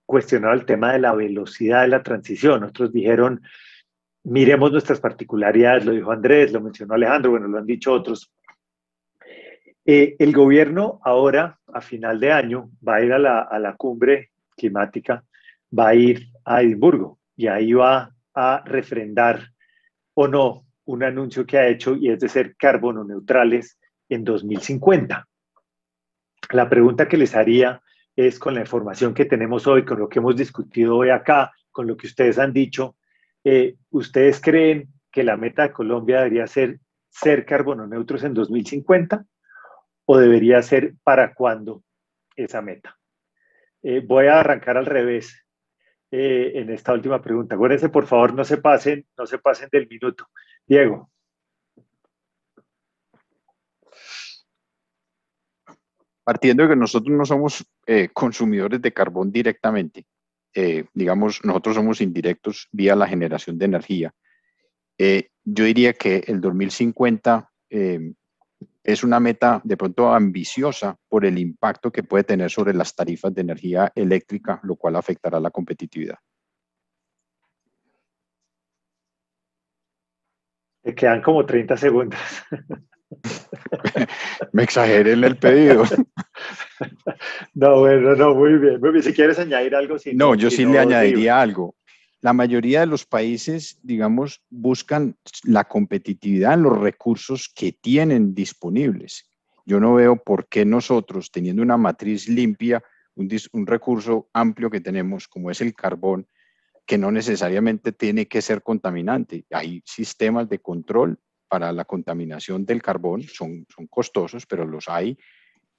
cuestionaron el tema de la velocidad de la transición. Otros dijeron, miremos nuestras particularidades, lo dijo Andrés, lo mencionó Alejandro, bueno, lo han dicho otros. El gobierno ahora, a final de año, va a ir a la cumbre climática, va a ir a Edimburgo y ahí va a refrendar o no un anuncio que ha hecho y es de ser carbono neutrales en 2050. La pregunta que les haría es, con la información que tenemos hoy, con lo que hemos discutido hoy acá, con lo que ustedes han dicho, ¿ustedes creen que la meta de Colombia debería ser carbono neutros en 2050? ¿O debería ser para cuándo esa meta? Voy a arrancar al revés en esta última pregunta. Acuérdense, por favor, no se pasen del minuto. Diego. Partiendo de que nosotros no somos consumidores de carbón directamente, digamos, nosotros somos indirectos vía la generación de energía. Yo diría que el 2050 es una meta de pronto ambiciosa por el impacto que puede tener sobre las tarifas de energía eléctrica, lo cual afectará la competitividad. Te quedan como 30 segundos. Me exageré en el pedido. No, bueno, no, muy bien. Muy bien. Si quieres añadir algo. No, yo sí le añadiría algo. La mayoría de los países, digamos, buscan la competitividad en los recursos que tienen disponibles. Yo no veo por qué nosotros, teniendo una matriz limpia, un recurso amplio que tenemos, como es el carbón, que no necesariamente tiene que ser contaminante. Hay sistemas de control para la contaminación del carbón, son costosos, pero los hay.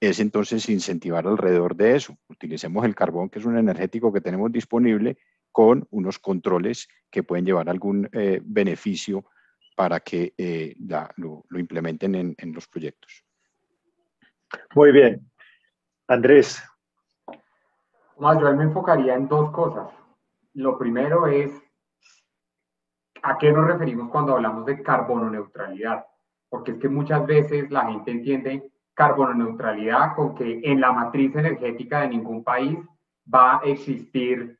Es entonces incentivar alrededor de eso. Utilicemos el carbón, que es un energético que tenemos disponible, con unos controles que pueden llevar algún beneficio para que lo implementen en los proyectos. Muy bien. Andrés. Tomás, yo me enfocaría en dos cosas. Lo primero es, ¿a qué nos referimos cuando hablamos de carbono neutralidad? Porque es que muchas veces la gente entiende carbono neutralidad con que en la matriz energética de ningún país va a existir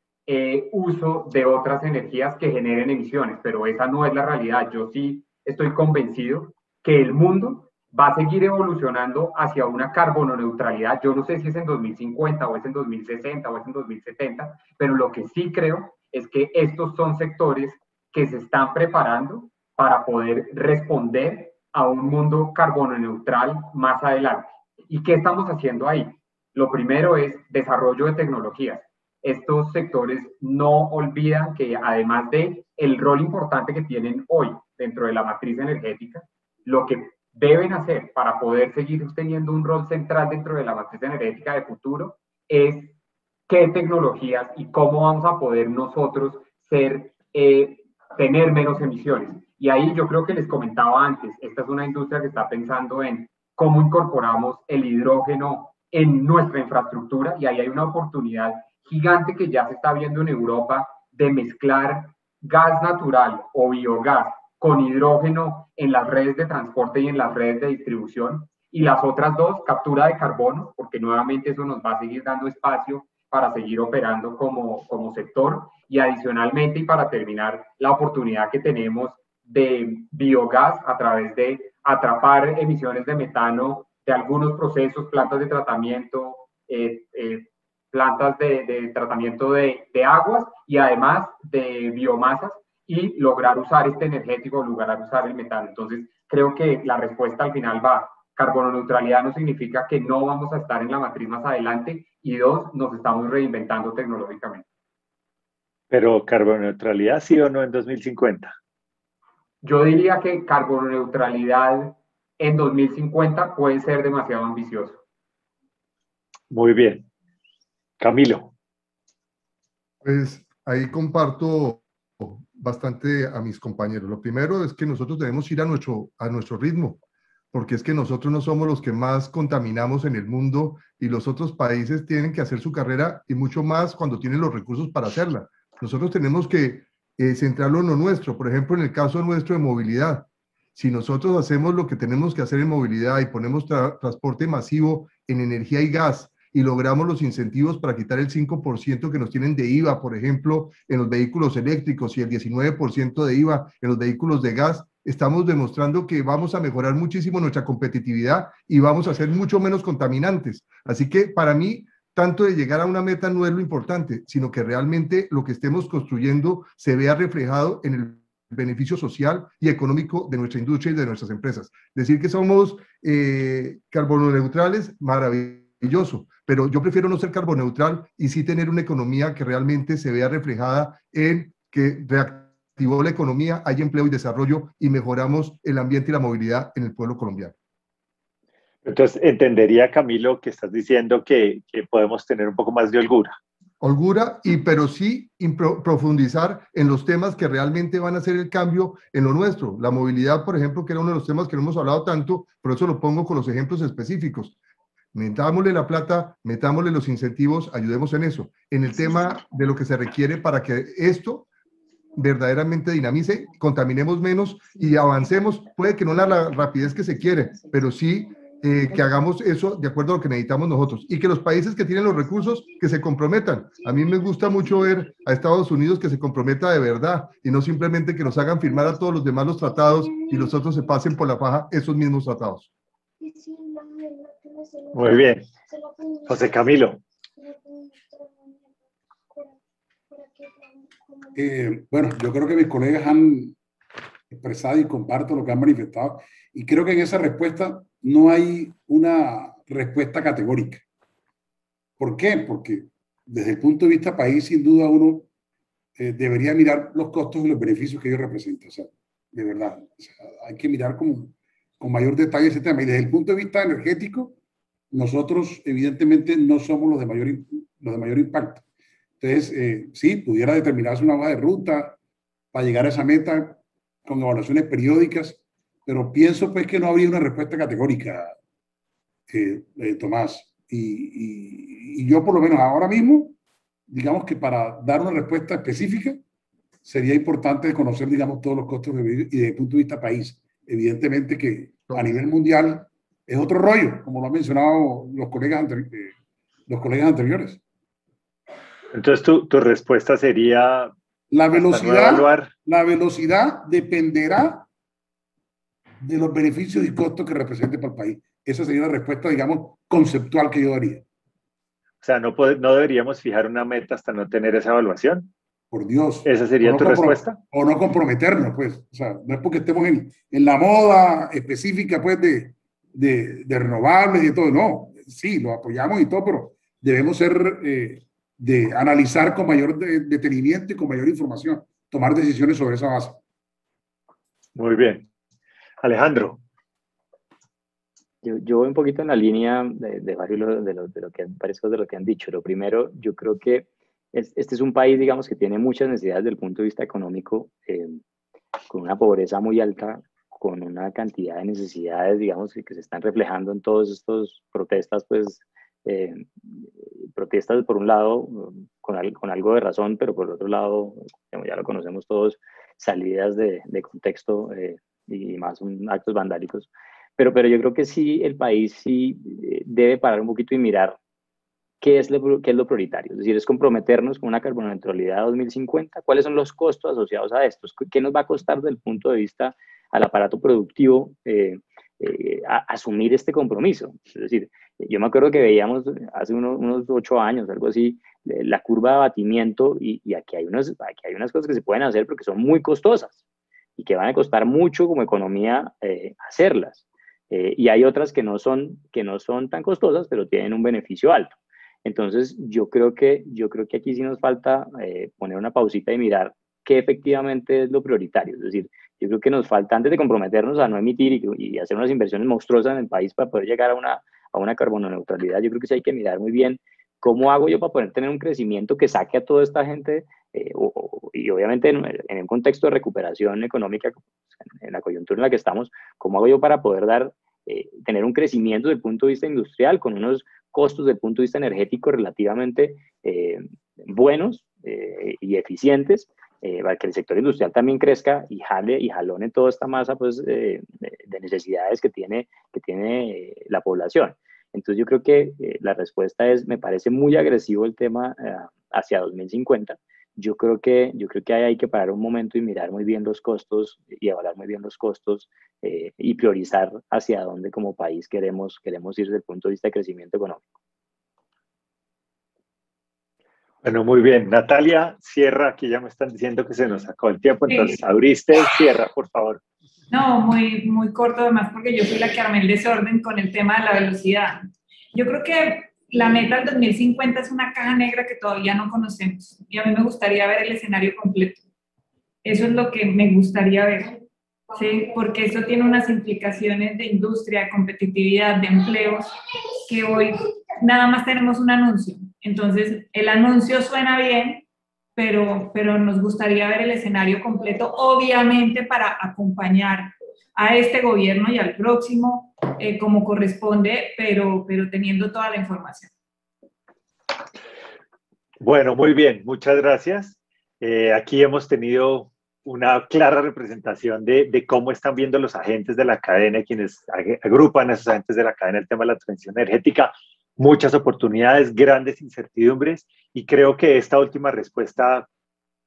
uso de otras energías que generen emisiones, pero esa no es la realidad. Yo sí estoy convencido que el mundo va a seguir evolucionando hacia una carbono neutralidad. Yo no sé si es en 2050 o es en 2060 o es en 2070, pero lo que sí creo es que estos son sectores que se están preparando para poder responder a un mundo carbono neutral más adelante. ¿Y qué estamos haciendo ahí? Lo primero es desarrollo de tecnologías. Estos sectores no olvidan que además de el rol importante que tienen hoy dentro de la matriz energética, lo que deben hacer para poder seguir teniendo un rol central dentro de la matriz energética de futuro es qué tecnologías y cómo vamos a poder nosotros tener menos emisiones. Y ahí yo creo que les comentaba antes, esta es una industria que está pensando en cómo incorporamos el hidrógeno en nuestra infraestructura, y ahí hay una oportunidad gigante que ya se está viendo en Europa de mezclar gas natural o biogás con hidrógeno en las redes de transporte y en las redes de distribución. Y las otras dos, captura de carbono, porque nuevamente eso nos va a seguir dando espacio para seguir operando como sector. Y adicionalmente, y para terminar, la oportunidad que tenemos de biogás a través de atrapar emisiones de metano de algunos procesos, plantas de tratamiento, plantas de tratamiento de aguas y además de biomasas, y lograr usar este energético, lograr usar el metano. Entonces, creo que la respuesta al final va, carbono neutralidad no significa que no vamos a estar en la matriz más adelante, y dos, nos estamos reinventando tecnológicamente. Pero carbono neutralidad, ¿sí o no en 2050? Yo diría que carbono neutralidad en 2050 puede ser demasiado ambicioso. Muy bien. Camilo. Pues ahí comparto bastante a mis compañeros. Lo primero es que nosotros debemos ir a nuestro ritmo, porque es que nosotros no somos los que más contaminamos en el mundo, y los otros países tienen que hacer su carrera, y mucho más cuando tienen los recursos para hacerla. Nosotros tenemos que centrarlo en lo nuestro. Por ejemplo, en el caso nuestro de movilidad, si nosotros hacemos lo que tenemos que hacer en movilidad y ponemos transporte masivo en energía y gas, y logramos los incentivos para quitar el 5% que nos tienen de IVA, por ejemplo, en los vehículos eléctricos, y el 19% de IVA en los vehículos de gas, estamos demostrando que vamos a mejorar muchísimo nuestra competitividad y vamos a ser mucho menos contaminantes. Así que para mí, tanto de llegar a una meta no es lo importante, sino que realmente lo que estemos construyendo se vea reflejado en el beneficio social y económico de nuestra industria y de nuestras empresas. Decir que somos carbono neutrales, maravilloso, pero yo prefiero no ser carbono neutral y sí tener una economía que realmente se vea reflejada en que reactivó la economía, hay empleo y desarrollo, y mejoramos el ambiente y la movilidad en el pueblo colombiano. Entonces, entendería, Camilo, que estás diciendo que podemos tener un poco más de holgura. Holgura, pero sí profundizar en los temas que realmente van a hacer el cambio en lo nuestro. La movilidad, por ejemplo, que era uno de los temas que no hemos hablado tanto, por eso lo pongo con los ejemplos específicos. Metámosle la plata, metámosle los incentivos, ayudemos en eso. En el tema de lo que se requiere para que esto verdaderamente dinamice, contaminemos menos y avancemos. Puede que no la rapidez que se quiere, pero sí que hagamos eso de acuerdo a lo que necesitamos nosotros, y que los países que tienen los recursos que se comprometan. A mí me gusta mucho ver a Estados Unidos que se comprometa de verdad, y no simplemente que nos hagan firmar a todos los demás los tratados y los otros se pasen por la faja esos mismos tratados. Muy bien. José Camilo. Bueno, yo creo que mis colegas han expresado y comparto lo que han manifestado, y creo que en esa respuesta no hay una respuesta categórica. ¿Por qué? Porque desde el punto de vista país, sin duda uno debería mirar los costos y los beneficios que ello representa. O sea, de verdad, o sea, hay que mirar con mayor detalle ese tema. Y desde el punto de vista energético, nosotros evidentemente no somos los de mayor impacto. Entonces, sí, pudiera determinarse una hoja de ruta para llegar a esa meta con evaluaciones periódicas, pero pienso pues que no habría una respuesta categórica, Tomás. Y yo por lo menos ahora mismo, digamos que para dar una respuesta específica, sería importante conocer, digamos, todos los costos y desde el punto de vista país. Evidentemente que a nivel mundial es otro rollo, como lo han mencionado los colegas anteriores. Entonces, tu respuesta sería... La velocidad dependerá de los beneficios y costos que represente para el país. Esa sería la respuesta, digamos, conceptual que yo daría. O sea, no deberíamos fijar una meta hasta no tener esa evaluación. Por Dios. ¿Esa sería tu respuesta? O no comprometernos, pues. O sea, no es porque estemos en la moda específica, pues, de renovables y de todo. No, sí, lo apoyamos y todo, pero debemos de analizar con mayor detenimiento y con mayor información, tomar decisiones sobre esa base. Muy bien. Alejandro. Yo voy un poquito en la línea de varios de lo que han dicho. Lo primero, yo creo que este es un país, digamos, que tiene muchas necesidades desde el punto de vista económico, con una pobreza muy alta, con una cantidad de necesidades, digamos, que se están reflejando en todos estos protestas, pues, protestas por un lado, con algo de razón, pero por otro lado, como ya lo conocemos todos, salidas de contexto y más actos vandálicos. Pero yo creo que sí, el país sí debe parar un poquito y mirar qué es lo prioritario. Es decir, es comprometernos con una carboneutralidad 2050. ¿Cuáles son los costos asociados a estos? ¿Qué nos va a costar desde el punto de vista al aparato productivo asumir este compromiso? Es decir, yo me acuerdo que veíamos hace unos 8 años, algo así, la curva de abatimiento y aquí hay unas cosas que se pueden hacer pero que son muy costosas y que van a costar mucho como economía hacerlas. Y hay otras que no son tan costosas, pero tienen un beneficio alto. Entonces, yo creo que aquí sí nos falta poner una pausita y mirar qué efectivamente es lo prioritario. Es decir, yo creo que nos falta, antes de comprometernos a no emitir y hacer unas inversiones monstruosas en el país para poder llegar a una carbono-neutralidad, yo creo que sí hay que mirar muy bien cómo hago yo para poder tener un crecimiento que saque a toda esta gente y obviamente en un contexto de recuperación económica, en la coyuntura en la que estamos, cómo hago yo para poder tener un crecimiento desde el punto de vista industrial con unos costos desde el punto de vista energético relativamente buenos y eficientes, para que el sector industrial también crezca y jalone toda esta masa, pues, de necesidades que tiene la población. Entonces yo creo que la respuesta me parece muy agresivo el tema hacia 2050. Yo creo que ahí hay que parar un momento y mirar muy bien los costos y evaluar muy bien los costos y priorizar hacia dónde como país queremos ir desde el punto de vista de crecimiento económico. Bueno, muy bien. Natalia, cierra, aquí ya me están diciendo que se nos acabó el tiempo, entonces abriste, cierra, por favor. No, muy, muy corto además, porque yo fui la que armé el desorden con el tema de la velocidad. Yo creo que la meta del 2050 es una caja negra que todavía no conocemos y a mí me gustaría ver el escenario completo. Eso es lo que me gustaría ver, ¿sí? Porque eso tiene unas implicaciones de industria, de competitividad, de empleos, que hoy nada más tenemos un anuncio. Entonces, el anuncio suena bien, pero nos gustaría ver el escenario completo, obviamente para acompañar a este gobierno y al próximo como corresponde, pero teniendo toda la información. Bueno, muy bien, muchas gracias. Aquí hemos tenido una clara representación de cómo están viendo los agentes de la cadena, quienes agrupan a esos agentes de la cadena el tema de la transición energética. Muchas oportunidades, grandes incertidumbres, y creo que esta última respuesta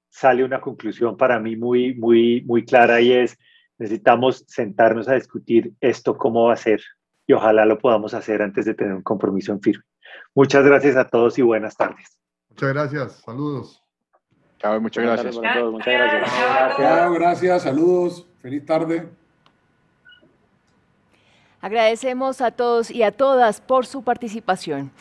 sale una conclusión para mí muy, muy, muy clara, y es: necesitamos sentarnos a discutir esto cómo va a ser, y ojalá lo podamos hacer antes de tener un compromiso en firme. Muchas gracias a todos y buenas tardes. Muchas gracias, saludos. Chao, muchas gracias. Muchas gracias. Chao, gracias, saludos, feliz tarde. Agradecemos a todos y a todas por su participación.